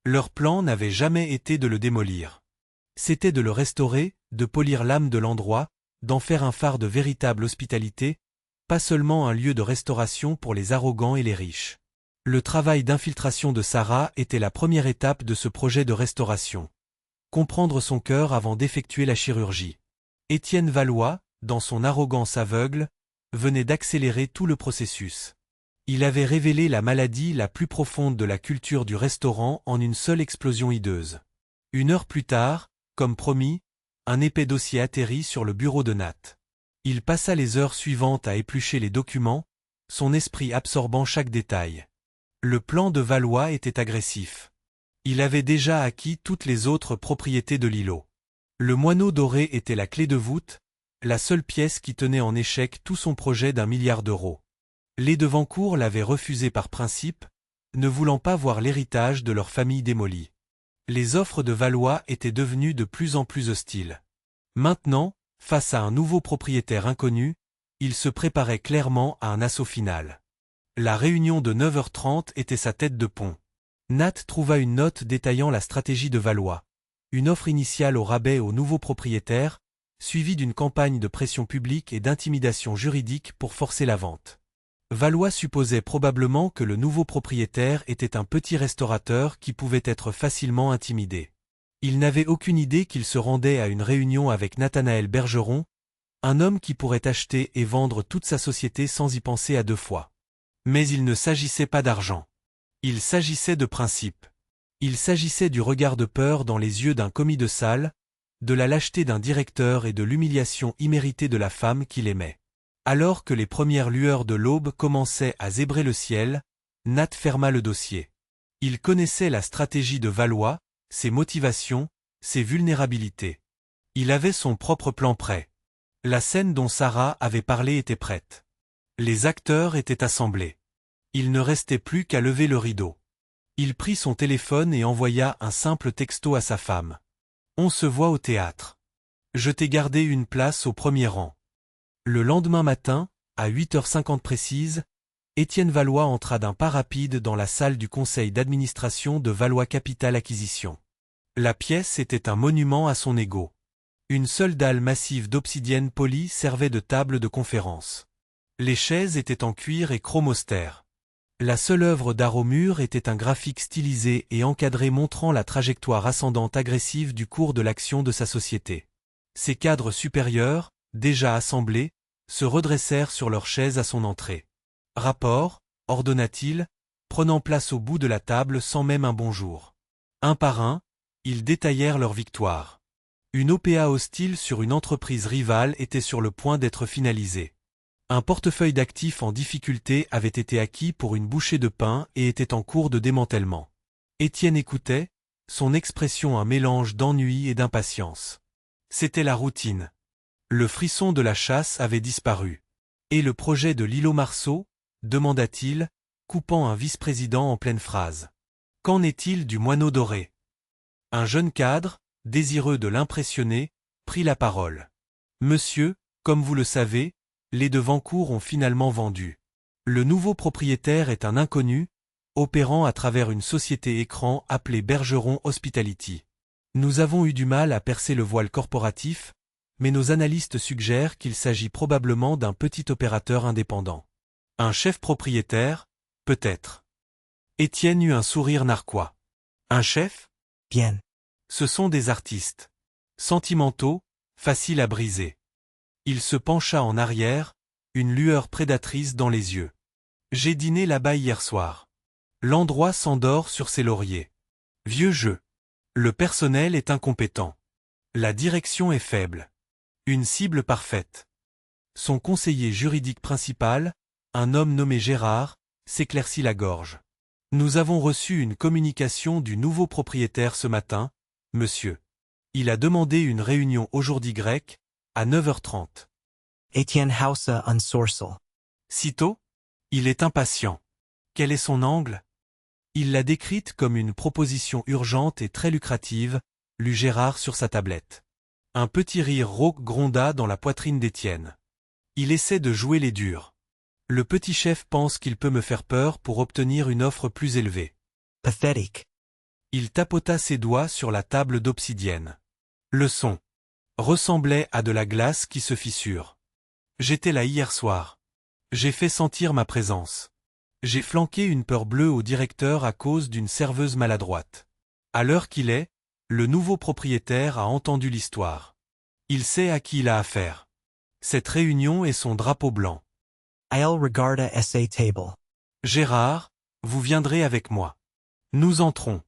Leur plan n'avait jamais été de le démolir. C'était de le restaurer, de polir l'âme de l'endroit, d'en faire un phare de véritable hospitalité, pas seulement un lieu de restauration pour les arrogants et les riches. Le travail d'infiltration de Sarah était la première étape de ce projet de restauration. Comprendre son cœur avant d'effectuer la chirurgie. Étienne Valois, dans son arrogance aveugle, venait d'accélérer tout le processus. Il avait révélé la maladie la plus profonde de la culture du restaurant en une seule explosion hideuse. 1 heure plus tard, comme promis, un épais dossier atterrit sur le bureau de Nat. Il passa les heures suivantes à éplucher les documents, son esprit absorbant chaque détail. Le plan de Valois était agressif. Il avait déjà acquis toutes les autres propriétés de l'îlot. Le moineau doré était la clé de voûte, la seule pièce qui tenait en échec tout son projet d'1 milliard d'euros. Les de Vancourt l'avaient refusé par principe, ne voulant pas voir l'héritage de leur famille démolie. Les offres de Valois étaient devenues de plus en plus hostiles. Maintenant, face à un nouveau propriétaire inconnu, il se préparait clairement à un assaut final. La réunion de 9h30 était sa tête de pont. Nat trouva une note détaillant la stratégie de Valois. Une offre initiale au rabais au nouveau propriétaire, suivie d'une campagne de pression publique et d'intimidation juridique pour forcer la vente. Valois supposait probablement que le nouveau propriétaire était un petit restaurateur qui pouvait être facilement intimidé. Il n'avait aucune idée qu'il se rendait à une réunion avec Nathanaël Bergeron, un homme qui pourrait acheter et vendre toute sa société sans y penser à 2 fois. Mais il ne s'agissait pas d'argent. Il s'agissait de principe. Il s'agissait du regard de peur dans les yeux d'un commis de salle, de la lâcheté d'un directeur et de l'humiliation imméritée de la femme qu'il aimait. Alors que les premières lueurs de l'aube commençaient à zébrer le ciel, Nat ferma le dossier. Il connaissait la stratégie de Valois, ses motivations, ses vulnérabilités. Il avait son propre plan prêt. La scène dont Sarah avait parlé était prête. Les acteurs étaient assemblés. Il ne restait plus qu'à lever le rideau. Il prit son téléphone et envoya un simple texto à sa femme. « On se voit au théâtre. Je t'ai gardé une place au premier rang. » Le lendemain matin, à 8h50 précise, Étienne Valois entra d'un pas rapide dans la salle du conseil d'administration de Valois Capital Acquisition. La pièce était un monument à son ego. Une seule dalle massive d'obsidienne polie servait de table de conférence. Les chaises étaient en cuir et chrome austère. La seule œuvre d'art au mur était un graphique stylisé et encadré montrant la trajectoire ascendante agressive du cours de l'action de sa société. Ses cadres supérieurs, déjà assemblés, se redressèrent sur leurs chaises à son entrée. « Rapport » ordonna-t-il, prenant place au bout de la table sans même un bonjour. Un par un, ils détaillèrent leur victoire. Une OPA hostile sur une entreprise rivale était sur le point d'être finalisée. Un portefeuille d'actifs en difficulté avait été acquis pour une bouchée de pain et était en cours de démantèlement. Étienne écoutait, son expression un mélange d'ennui et d'impatience. C'était la routine. Le frisson de la chasse avait disparu. « Et le projet de l'îlot Marceau ?» demanda-t-il, coupant un vice-président en pleine phrase. « Qu'en est-il du moineau doré ?» Un jeune cadre, désireux de l'impressionner, prit la parole. Monsieur, comme vous le savez, les de Vancourt ont finalement vendu. Le nouveau propriétaire est un inconnu, opérant à travers une société écran appelée Bergeron Hospitality. Nous avons eu du mal à percer le voile corporatif, mais nos analystes suggèrent qu'il s'agit probablement d'un petit opérateur indépendant. Un chef propriétaire, peut-être. Étienne eut un sourire narquois. Un chef? Bien. Ce sont des artistes. Sentimentaux, faciles à briser. Il se pencha en arrière, une lueur prédatrice dans les yeux. J'ai dîné là-bas hier soir. L'endroit s'endort sur ses lauriers. Vieux jeu. Le personnel est incompétent. La direction est faible. Une cible parfaite. Son conseiller juridique principal, un homme nommé Gérard, s'éclaircit la gorge. Nous avons reçu une communication du nouveau propriétaire ce matin, monsieur. Il a demandé une réunion aujourd'hui grecque, à 9h30. Etienne hausa un sorsal. Sitôt? Il est impatient. Quel est son angle? Il l'a décrite comme une proposition urgente et très lucrative, lut Gérard sur sa tablette. Un petit rire rauque gronda dans la poitrine d'Étienne. Il essaie de jouer les durs. Le petit chef pense qu'il peut me faire peur pour obtenir une offre plus élevée. Pathétique. Il tapota ses doigts sur la table d'obsidienne. Le son ressemblait à de la glace qui se fissure. J'étais là hier soir. J'ai fait sentir ma présence. J'ai flanqué une peur bleue au directeur à cause d'une serveuse maladroite. À l'heure qu'il est, le nouveau propriétaire a entendu l'histoire. Il sait à qui il a affaire. Cette réunion est son drapeau blanc. I'll regarda sa table. Gérard, vous viendrez avec moi. Nous entrons.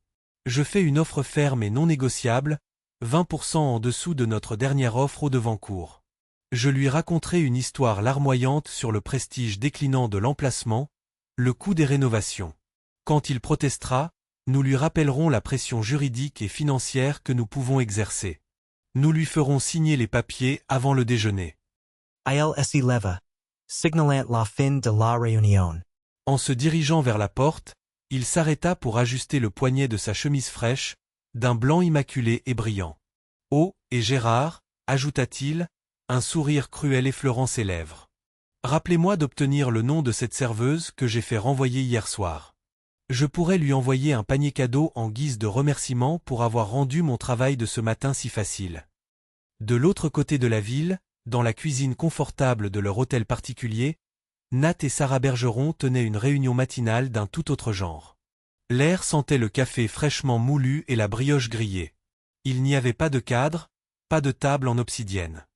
Je fais une offre ferme et non négociable, 20% en dessous de notre dernière offre au Devancourt. Je lui raconterai une histoire larmoyante sur le prestige déclinant de l'emplacement, le coût des rénovations. Quand il protestera, nous lui rappellerons la pression juridique et financière que nous pouvons exercer. Nous lui ferons signer les papiers avant le déjeuner. I'll se leva. Signalant la fin de la réunion. En se dirigeant vers la porte, il s'arrêta pour ajuster le poignet de sa chemise fraîche, d'un blanc immaculé et brillant. Oh, et Gérard, ajouta-t-il, un sourire cruel effleurant ses lèvres. Rappelez-moi d'obtenir le nom de cette serveuse que j'ai fait renvoyer hier soir. Je pourrais lui envoyer un panier cadeau en guise de remerciement pour avoir rendu mon travail de ce matin si facile. De l'autre côté de la ville, dans la cuisine confortable de leur hôtel particulier, Nat et Sarah Bergeron tenaient une réunion matinale d'un tout autre genre. L'air sentait le café fraîchement moulu et la brioche grillée. Il n'y avait pas de cadre, pas de table en obsidienne.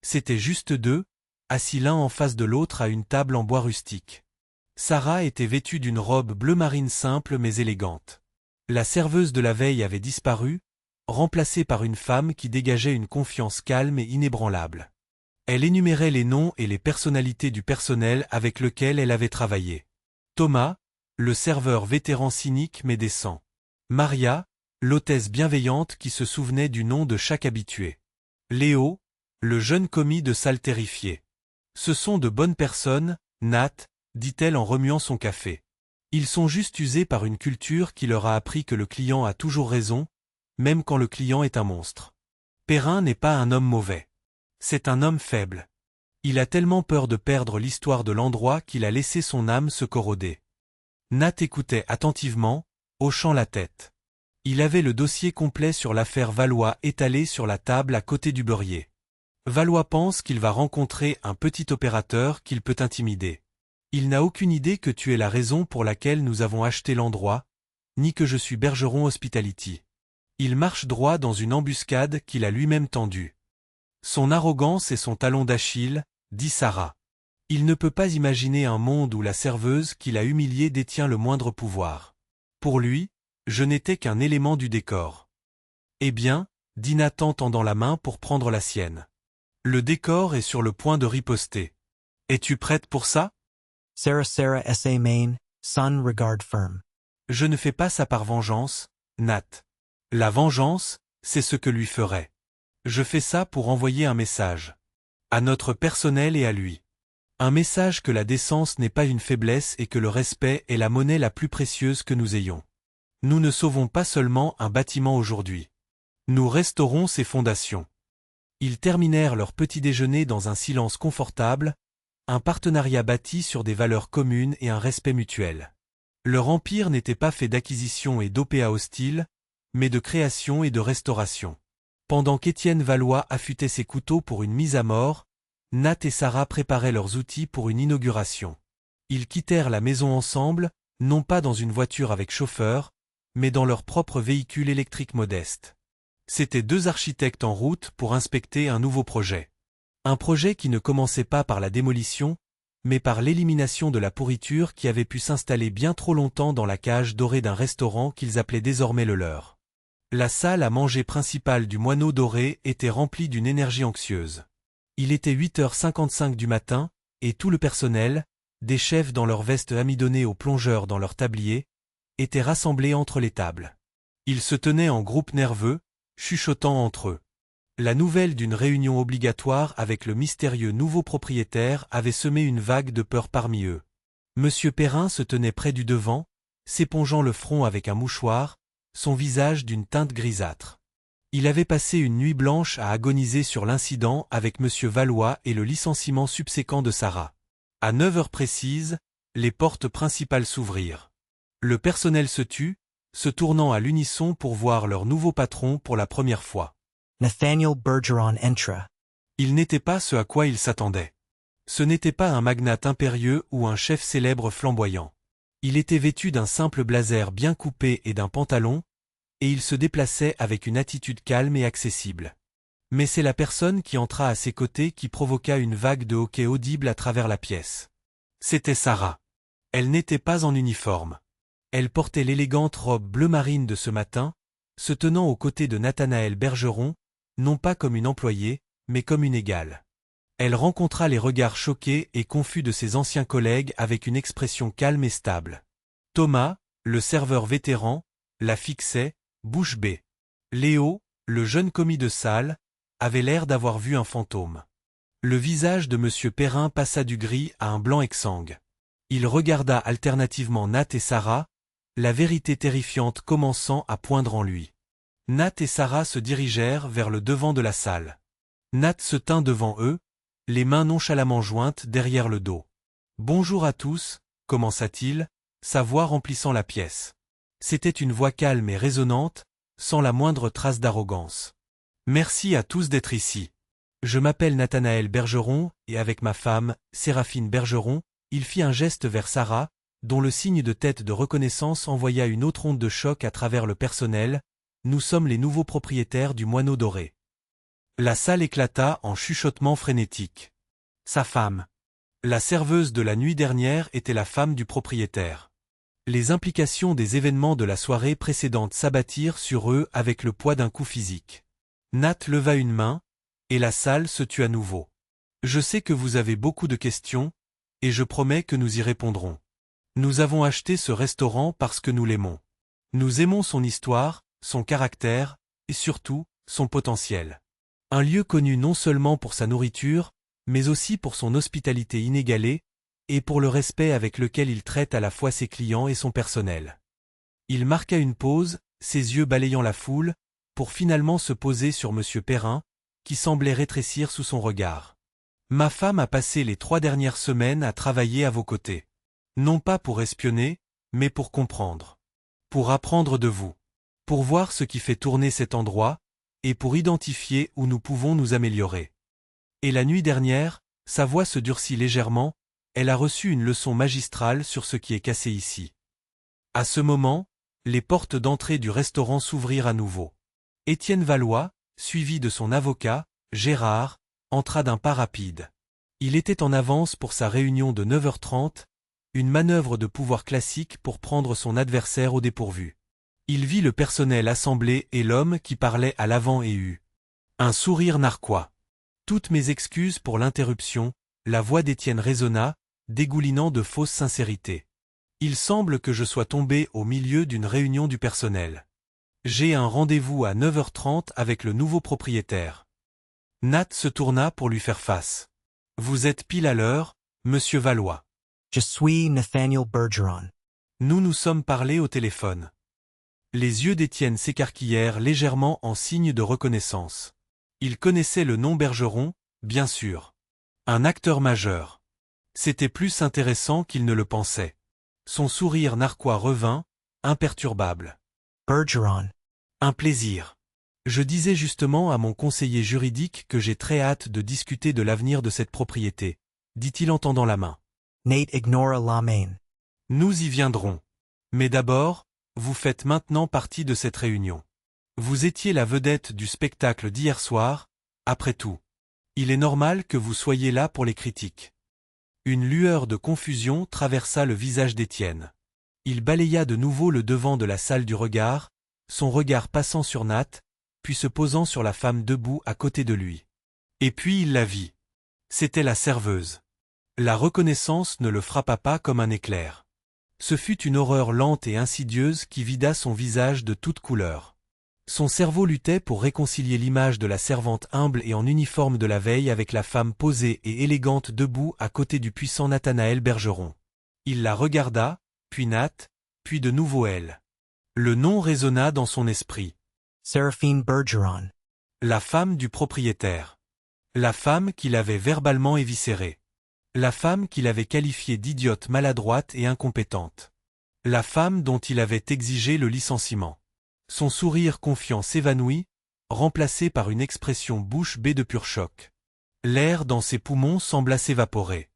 C'étaient juste deux, assis l'un en face de l'autre à une table en bois rustique. Sarah était vêtue d'une robe bleu marine simple mais élégante. La serveuse de la veille avait disparu, remplacée par une femme qui dégageait une confiance calme et inébranlable. Elle énumérait les noms et les personnalités du personnel avec lequel elle avait travaillé. Thomas, le serveur vétéran cynique mais décent. Maria, l'hôtesse bienveillante qui se souvenait du nom de chaque habitué. Léo, le jeune commis de salle terrifié. Ce sont de bonnes personnes, Nat, dit-elle en remuant son café. Ils sont juste usés par une culture qui leur a appris que le client a toujours raison, même quand le client est un monstre. Perrin n'est pas un homme mauvais. C'est un homme faible. Il a tellement peur de perdre l'histoire de l'endroit qu'il a laissé son âme se corroder. Nat écoutait attentivement, hochant la tête. Il avait le dossier complet sur l'affaire Valois étalé sur la table à côté du beurrier. Valois pense qu'il va rencontrer un petit opérateur qu'il peut intimider. Il n'a aucune idée que tu es la raison pour laquelle nous avons acheté l'endroit, ni que je suis Bergeron Hospitality. Il marche droit dans une embuscade qu'il a lui-même tendue. Son arrogance est son talon d'Achille, dit Sarah. Il ne peut pas imaginer un monde où la serveuse qu'il a humiliée détient le moindre pouvoir. Pour lui, je n'étais qu'un élément du décor. Eh bien, dit Nathan tendant la main pour prendre la sienne. Le décor est sur le point de riposter. Es-tu prête pour ça? Sarah sa main, son regard firm. Je ne fais pas ça par vengeance, Nat. La vengeance, c'est ce que lui ferait. Je fais ça pour envoyer un message. À notre personnel et à lui. Un message que la décence n'est pas une faiblesse et que le respect est la monnaie la plus précieuse que nous ayons. Nous ne sauvons pas seulement un bâtiment aujourd'hui. Nous restaurons ses fondations. Ils terminèrent leur petit déjeuner dans un silence confortable, un partenariat bâti sur des valeurs communes et un respect mutuel. Leur empire n'était pas fait d'acquisitions et d'OPA hostiles, mais de création et de restauration. Pendant qu'Étienne Valois affûtait ses couteaux pour une mise à mort, Nat et Sarah préparaient leurs outils pour une inauguration. Ils quittèrent la maison ensemble, non pas dans une voiture avec chauffeur, mais dans leur propre véhicule électrique modeste. C'étaient deux architectes en route pour inspecter un nouveau projet. Un projet qui ne commençait pas par la démolition, mais par l'élimination de la pourriture qui avait pu s'installer bien trop longtemps dans la cage dorée d'un restaurant qu'ils appelaient désormais le leur. La salle à manger principale du Moineau Doré était remplie d'une énergie anxieuse. Il était 8h55 du matin, et tout le personnel, des chefs dans leurs vestes amidonnées aux plongeurs dans leurs tabliers, était rassemblé entre les tables. Ils se tenaient en groupe nerveux, chuchotant entre eux. La nouvelle d'une réunion obligatoire avec le mystérieux nouveau propriétaire avait semé une vague de peur parmi eux. Monsieur Perrin se tenait près du devant, s'épongeant le front avec un mouchoir, son visage d'une teinte grisâtre. Il avait passé une nuit blanche à agoniser sur l'incident avec Monsieur Valois et le licenciement subséquent de Sarah. À 9h précises, les portes principales s'ouvrirent. Le personnel se tut, se tournant à l'unisson pour voir leur nouveau patron pour la première fois. Nathaniel Bergeron entra. Il n'était pas ce à quoi il s'attendait. Ce n'était pas un magnate impérieux ou un chef célèbre flamboyant. Il était vêtu d'un simple blazer bien coupé et d'un pantalon, et il se déplaçait avec une attitude calme et accessible. Mais c'est la personne qui entra à ses côtés qui provoqua une vague de hoquet audible à travers la pièce. C'était Sarah. Elle n'était pas en uniforme. Elle portait l'élégante robe bleu marine de ce matin, se tenant aux côtés de Nathanaël Bergeron, non pas comme une employée, mais comme une égale. Elle rencontra les regards choqués et confus de ses anciens collègues avec une expression calme et stable. Thomas, le serveur vétéran, la fixait, bouche bée. Léo, le jeune commis de salle, avait l'air d'avoir vu un fantôme. Le visage de Monsieur Perrin passa du gris à un blanc exsangue. Il regarda alternativement Nat et Sarah, la vérité terrifiante commençant à poindre en lui. Nat et Sarah se dirigèrent vers le devant de la salle. Nat se tint devant eux, les mains nonchalamment jointes derrière le dos. « Bonjour à tous », commença-t-il, sa voix remplissant la pièce. C'était une voix calme et résonnante, sans la moindre trace d'arrogance. « Merci à tous d'être ici. Je m'appelle Nathanaël Bergeron, et avec ma femme, Séraphine Bergeron, il fit un geste vers Sarah, dont le signe de tête de reconnaissance envoya une autre onde de choc à travers le personnel. Nous sommes les nouveaux propriétaires du Moineau Doré. La salle éclata en chuchotements frénétiques. Sa femme. La serveuse de la nuit dernière était la femme du propriétaire. Les implications des événements de la soirée précédente s'abattirent sur eux avec le poids d'un coup physique. Nat leva une main, et la salle se tut à nouveau. Je sais que vous avez beaucoup de questions, et je promets que nous y répondrons. Nous avons acheté ce restaurant parce que nous l'aimons. Nous aimons son histoire, son caractère, et surtout, son potentiel. Un lieu connu non seulement pour sa nourriture, mais aussi pour son hospitalité inégalée, et pour le respect avec lequel il traite à la fois ses clients et son personnel. Il marqua une pause, ses yeux balayant la foule, pour finalement se poser sur Monsieur Perrin, qui semblait rétrécir sous son regard. Ma femme a passé les 3 dernières semaines à travailler à vos côtés. Non pas pour espionner, mais pour comprendre. Pour apprendre de vous. Pour voir ce qui fait tourner cet endroit, et pour identifier où nous pouvons nous améliorer. Et la nuit dernière, sa voix se durcit légèrement, elle a reçu une leçon magistrale sur ce qui est cassé ici. À ce moment, les portes d'entrée du restaurant s'ouvrirent à nouveau. Étienne Valois, suivi de son avocat, Gérard, entra d'un pas rapide. Il était en avance pour sa réunion de 9h30, une manœuvre de pouvoir classique pour prendre son adversaire au dépourvu. Il vit le personnel assemblé et l'homme qui parlait à l'avant et eut un sourire narquois. Toutes mes excuses pour l'interruption, la voix d'Étienne résonna, dégoulinant de fausse sincérité. Il semble que je sois tombé au milieu d'une réunion du personnel. J'ai un rendez-vous à 9h30 avec le nouveau propriétaire. Nat se tourna pour lui faire face. Vous êtes pile à l'heure, Monsieur Valois. Je suis Nathaniel Bergeron. Nous nous sommes parlé au téléphone. Les yeux d'Étienne s'écarquillèrent légèrement en signe de reconnaissance. Il connaissait le nom Bergeron, bien sûr. Un acteur majeur. C'était plus intéressant qu'il ne le pensait. Son sourire narquois revint, imperturbable. Bergeron. Un plaisir. Je disais justement à mon conseiller juridique que j'ai très hâte de discuter de l'avenir de cette propriété, dit-il en tendant la main. Nate ignora la main. Nous y viendrons. Mais d'abord, vous faites maintenant partie de cette réunion. Vous étiez la vedette du spectacle d'hier soir, après tout. Il est normal que vous soyez là pour les critiques. Une lueur de confusion traversa le visage d'Étienne. Il balaya de nouveau le devant de la salle du regard, son regard passant sur Nat, puis se posant sur la femme debout à côté de lui. Et puis il la vit. C'était la serveuse. La reconnaissance ne le frappa pas comme un éclair. Ce fut une horreur lente et insidieuse qui vida son visage de toutes couleurs. Son cerveau luttait pour réconcilier l'image de la servante humble et en uniforme de la veille avec la femme posée et élégante debout à côté du puissant Nathanaël Bergeron. Il la regarda, puis Nat, puis de nouveau elle. Le nom résonna dans son esprit. Seraphine Bergeron. La femme du propriétaire. La femme qu'il avait verbalement éviscérée. La femme qu'il avait qualifiée d'idiote maladroite et incompétente. La femme dont il avait exigé le licenciement. Son sourire confiant s'évanouit, remplacé par une expression bouche bée de pur choc. L'air dans ses poumons sembla s'évaporer.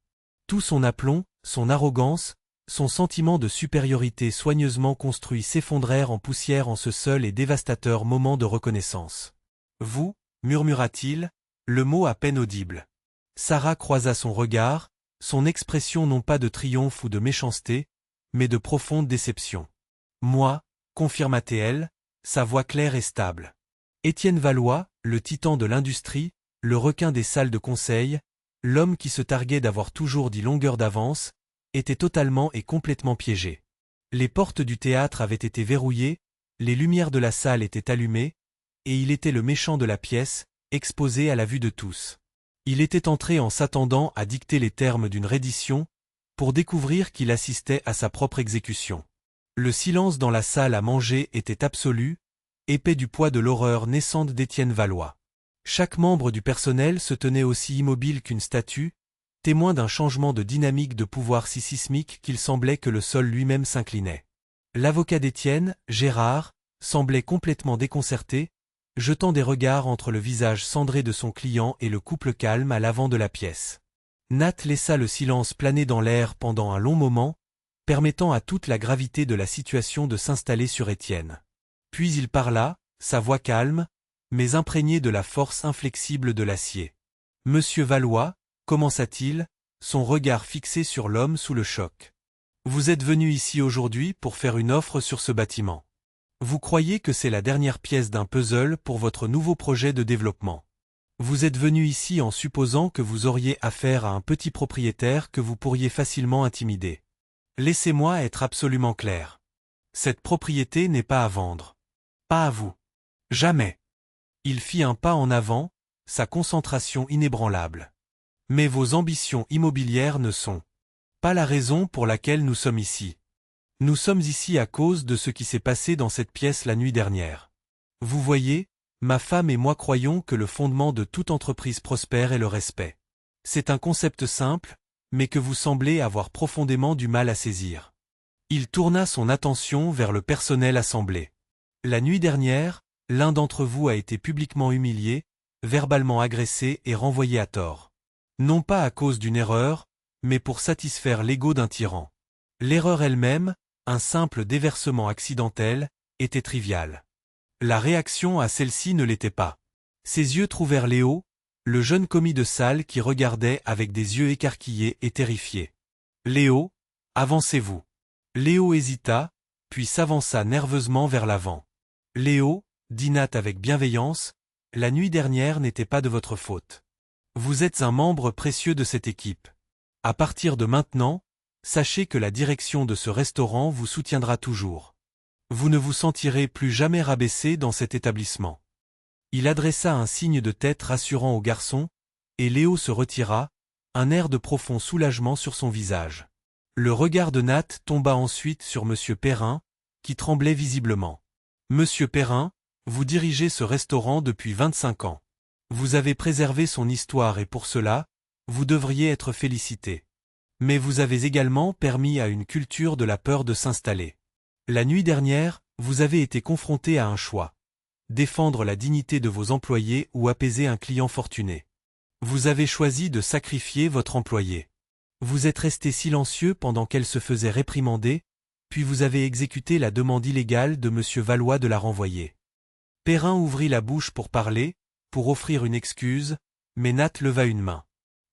Tout son aplomb, son arrogance, son sentiment de supériorité soigneusement construit s'effondrèrent en poussière en ce seul et dévastateur moment de reconnaissance. « Vous » murmura-t-il, le mot à peine audible. Sarah croisa son regard, son expression non pas de triomphe ou de méchanceté, mais de profonde déception. « Moi » confirma-t-elle, sa voix claire et stable. Étienne Valois, le titan de l'industrie, le requin des salles de conseil, l'homme qui se targuait d'avoir toujours dit longueur d'avance, était totalement et complètement piégé. Les portes du théâtre avaient été verrouillées, les lumières de la salle étaient allumées, et il était le méchant de la pièce, exposé à la vue de tous. Il était entré en s'attendant à dicter les termes d'une reddition, pour découvrir qu'il assistait à sa propre exécution. Le silence dans la salle à manger était absolu, épais du poids de l'horreur naissante d'Étienne Valois. Chaque membre du personnel se tenait aussi immobile qu'une statue, témoin d'un changement de dynamique de pouvoir si sismique qu'il semblait que le sol lui-même s'inclinait. L'avocat d'Étienne, Gérard, semblait complètement déconcerté, jetant des regards entre le visage cendré de son client et le couple calme à l'avant de la pièce. Nat laissa le silence planer dans l'air pendant un long moment, permettant à toute la gravité de la situation de s'installer sur Étienne. Puis il parla, sa voix calme, mais imprégnée de la force inflexible de l'acier. « Monsieur Valois » commença-t-il, son regard fixé sur l'homme sous le choc. « Vous êtes venu ici aujourd'hui pour faire une offre sur ce bâtiment. Vous croyez que c'est la dernière pièce d'un puzzle pour votre nouveau projet de développement. Vous êtes venu ici en supposant que vous auriez affaire à un petit propriétaire que vous pourriez facilement intimider. Laissez-moi être absolument clair. Cette propriété n'est pas à vendre. Pas à vous. Jamais. » Il fit un pas en avant, sa concentration inébranlable. « Mais vos ambitions immobilières ne sont pas la raison pour laquelle nous sommes ici. Nous sommes ici à cause de ce qui s'est passé dans cette pièce la nuit dernière. Vous voyez, ma femme et moi croyons que le fondement de toute entreprise prospère est le respect. C'est un concept simple, mais que vous semblez avoir profondément du mal à saisir. » Il tourna son attention vers le personnel assemblé. « La nuit dernière, l'un d'entre vous a été publiquement humilié, verbalement agressé et renvoyé à tort. Non pas à cause d'une erreur, mais pour satisfaire l'ego d'un tyran. L'erreur elle-même, un simple déversement accidentel, était triviale. La réaction à celle-ci ne l'était pas. Ses yeux trouvèrent Léo, le jeune commis de salle qui regardait avec des yeux écarquillés et terrifiés. « Léo, avancez-vous. » Léo hésita, puis s'avança nerveusement vers l'avant. « Léo, » dit Nat avec bienveillance, « la nuit dernière n'était pas de votre faute. Vous êtes un membre précieux de cette équipe. À partir de maintenant, sachez que la direction de ce restaurant vous soutiendra toujours. Vous ne vous sentirez plus jamais rabaissé dans cet établissement. » Il adressa un signe de tête rassurant au garçon, et Léo se retira, un air de profond soulagement sur son visage. Le regard de Nat tomba ensuite sur M. Perrin, qui tremblait visiblement. Monsieur Perrin, vous dirigez ce restaurant depuis 25 ans. Vous avez préservé son histoire et pour cela, vous devriez être félicité. Mais vous avez également permis à une culture de la peur de s'installer. La nuit dernière, vous avez été confronté à un choix. Défendre la dignité de vos employés ou apaiser un client fortuné. Vous avez choisi de sacrifier votre employé. Vous êtes resté silencieux pendant qu'elle se faisait réprimander, puis vous avez exécuté la demande illégale de monsieur Valois de la renvoyer. Perrin ouvrit la bouche pour parler, pour offrir une excuse, mais Nat leva une main.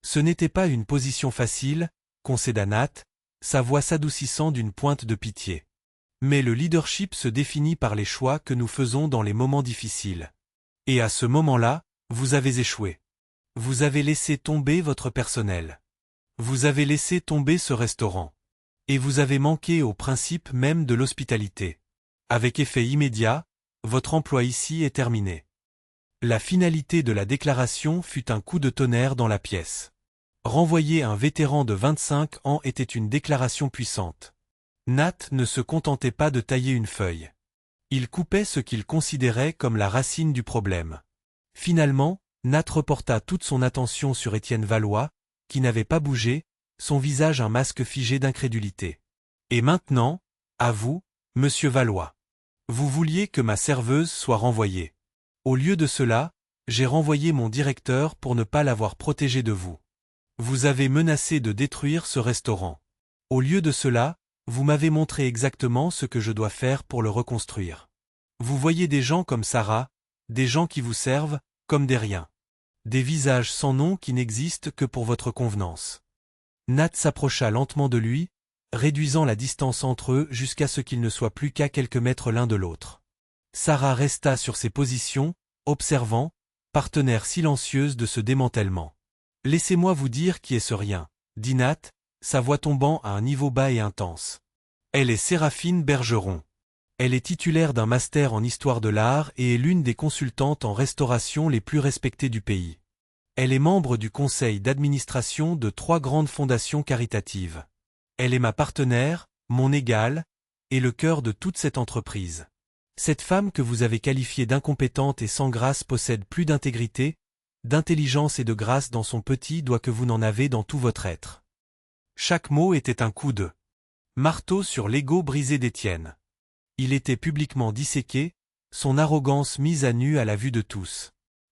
Ce n'était pas une position facile, concéda Nat, sa voix s'adoucissant d'une pointe de pitié. Mais le leadership se définit par les choix que nous faisons dans les moments difficiles. Et à ce moment-là, vous avez échoué. Vous avez laissé tomber votre personnel. Vous avez laissé tomber ce restaurant. Et vous avez manqué au principe même de l'hospitalité. Avec effet immédiat, votre emploi ici est terminé. La finalité de la déclaration fut un coup de tonnerre dans la pièce. Renvoyer un vétéran de 25 ans était une déclaration puissante. Nat ne se contentait pas de tailler une feuille. Il coupait ce qu'il considérait comme la racine du problème. Finalement, Nat reporta toute son attention sur Étienne Valois, qui n'avait pas bougé, son visage un masque figé d'incrédulité. Et maintenant, à vous, monsieur Valois. Vous vouliez que ma serveuse soit renvoyée. Au lieu de cela, j'ai renvoyé mon directeur pour ne pas l'avoir protégé de vous. Vous avez menacé de détruire ce restaurant. Au lieu de cela, vous m'avez montré exactement ce que je dois faire pour le reconstruire. Vous voyez des gens comme Sarah, des gens qui vous servent, comme des riens. Des visages sans nom qui n'existent que pour votre convenance. Nat s'approcha lentement de lui, réduisant la distance entre eux jusqu'à ce qu'ils ne soient plus qu'à quelques mètres l'un de l'autre. Sarah resta sur ses positions, observant, partenaire silencieuse de ce démantèlement. « Laissez-moi vous dire qui est ce rien, » dit Nat, sa voix tombant à un niveau bas et intense. Elle est Séraphine Bergeron. Elle est titulaire d'un master en histoire de l'art et est l'une des consultantes en restauration les plus respectées du pays. Elle est membre du conseil d'administration de 3 grandes fondations caritatives. Elle est ma partenaire, mon égale, et le cœur de toute cette entreprise. Cette femme que vous avez qualifiée d'incompétente et sans grâce possède plus d'intégrité, d'intelligence et de grâce dans son petit doigt que vous n'en avez dans tout votre être. Chaque mot était un coup de marteau sur l'ego brisé d'Étienne. Il était publiquement disséqué, son arrogance mise à nu à la vue de tous.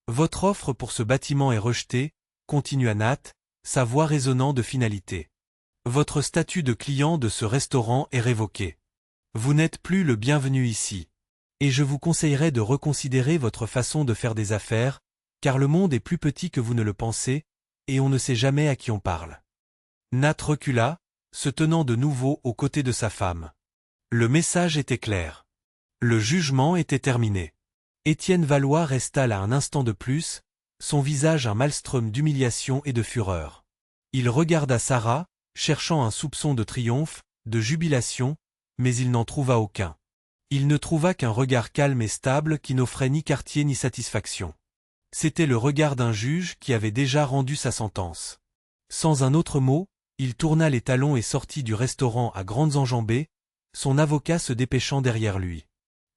Votre offre pour ce bâtiment est rejetée, continua Nat, sa voix résonnant de finalité. Votre statut de client de ce restaurant est révoqué. Vous n'êtes plus le bienvenu ici. Et je vous conseillerais de reconsidérer votre façon de faire des affaires, car le monde est plus petit que vous ne le pensez, et on ne sait jamais à qui on parle. Nat recula, se tenant de nouveau aux côtés de sa femme. Le message était clair. Le jugement était terminé. Étienne Valois resta là un instant de plus, son visage un maelstrom d'humiliation et de fureur. Il regarda Sarah, cherchant un soupçon de triomphe, de jubilation, mais il n'en trouva aucun. Il ne trouva qu'un regard calme et stable qui n'offrait ni quartier ni satisfaction. C'était le regard d'un juge qui avait déjà rendu sa sentence. Sans un autre mot, il tourna les talons et sortit du restaurant à grandes enjambées, son avocat se dépêchant derrière lui.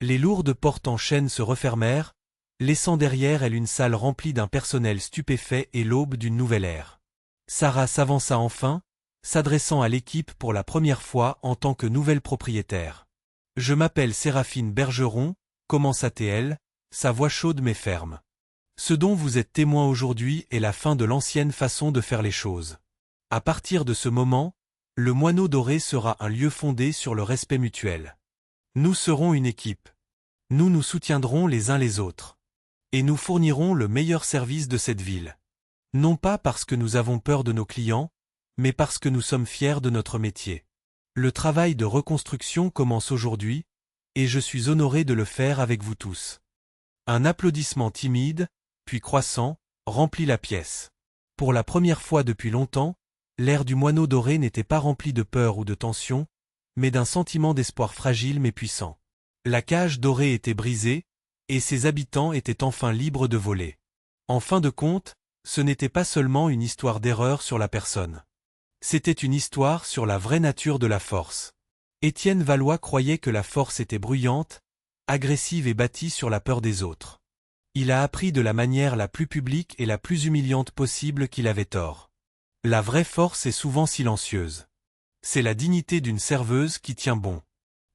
Les lourdes portes en chêne se refermèrent, laissant derrière elle une salle remplie d'un personnel stupéfait et l'aube d'une nouvelle ère. Sarah s'avança enfin, s'adressant à l'équipe pour la première fois en tant que nouvelle propriétaire. « Je m'appelle Séraphine Bergeron », commença-t-elle, sa voix chaude mais ferme. « Ce dont vous êtes témoin aujourd'hui est la fin de l'ancienne façon de faire les choses. À partir de ce moment, le Moineau Doré sera un lieu fondé sur le respect mutuel. Nous serons une équipe. Nous nous soutiendrons les uns les autres. Et nous fournirons le meilleur service de cette ville. Non pas parce que nous avons peur de nos clients, mais parce que nous sommes fiers de notre métier. Le travail de reconstruction commence aujourd'hui, et je suis honoré de le faire avec vous tous. » Un applaudissement timide, puis croissant, remplit la pièce. Pour la première fois depuis longtemps, l'air du Moineau Doré n'était pas rempli de peur ou de tension, mais d'un sentiment d'espoir fragile mais puissant. La cage dorée était brisée, et ses habitants étaient enfin libres de voler. En fin de compte, ce n'était pas seulement une histoire d'erreur sur la personne. C'était une histoire sur la vraie nature de la force. Étienne Valois croyait que la force était bruyante, agressive et bâtie sur la peur des autres. Il a appris de la manière la plus publique et la plus humiliante possible qu'il avait tort. La vraie force est souvent silencieuse. C'est la dignité d'une serveuse qui tient bon.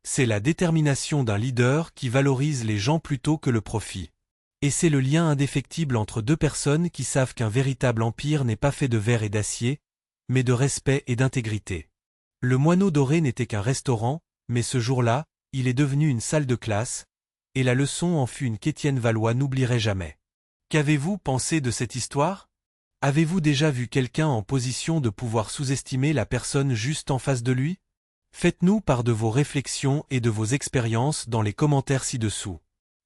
C'est la détermination d'un leader qui valorise les gens plutôt que le profit. Et c'est le lien indéfectible entre deux personnes qui savent qu'un véritable empire n'est pas fait de verre et d'acier, mais de respect et d'intégrité. Le Moineau Doré n'était qu'un restaurant, mais ce jour-là, il est devenu une salle de classe, et la leçon en fut une qu'Étienne Valois n'oublierait jamais. Qu'avez-vous pensé de cette histoire? Avez-vous déjà vu quelqu'un en position de pouvoir sous-estimer la personne juste en face de lui? Faites-nous part de vos réflexions et de vos expériences dans les commentaires ci-dessous.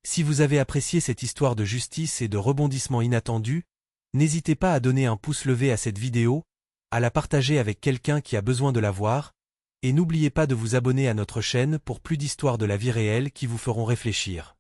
Si vous avez apprécié cette histoire de justice et de rebondissement inattendu, n'hésitez pas à donner un pouce levé à cette vidéo, à la partager avec quelqu'un qui a besoin de la voir, et n'oubliez pas de vous abonner à notre chaîne pour plus d'histoires de la vie réelle qui vous feront réfléchir.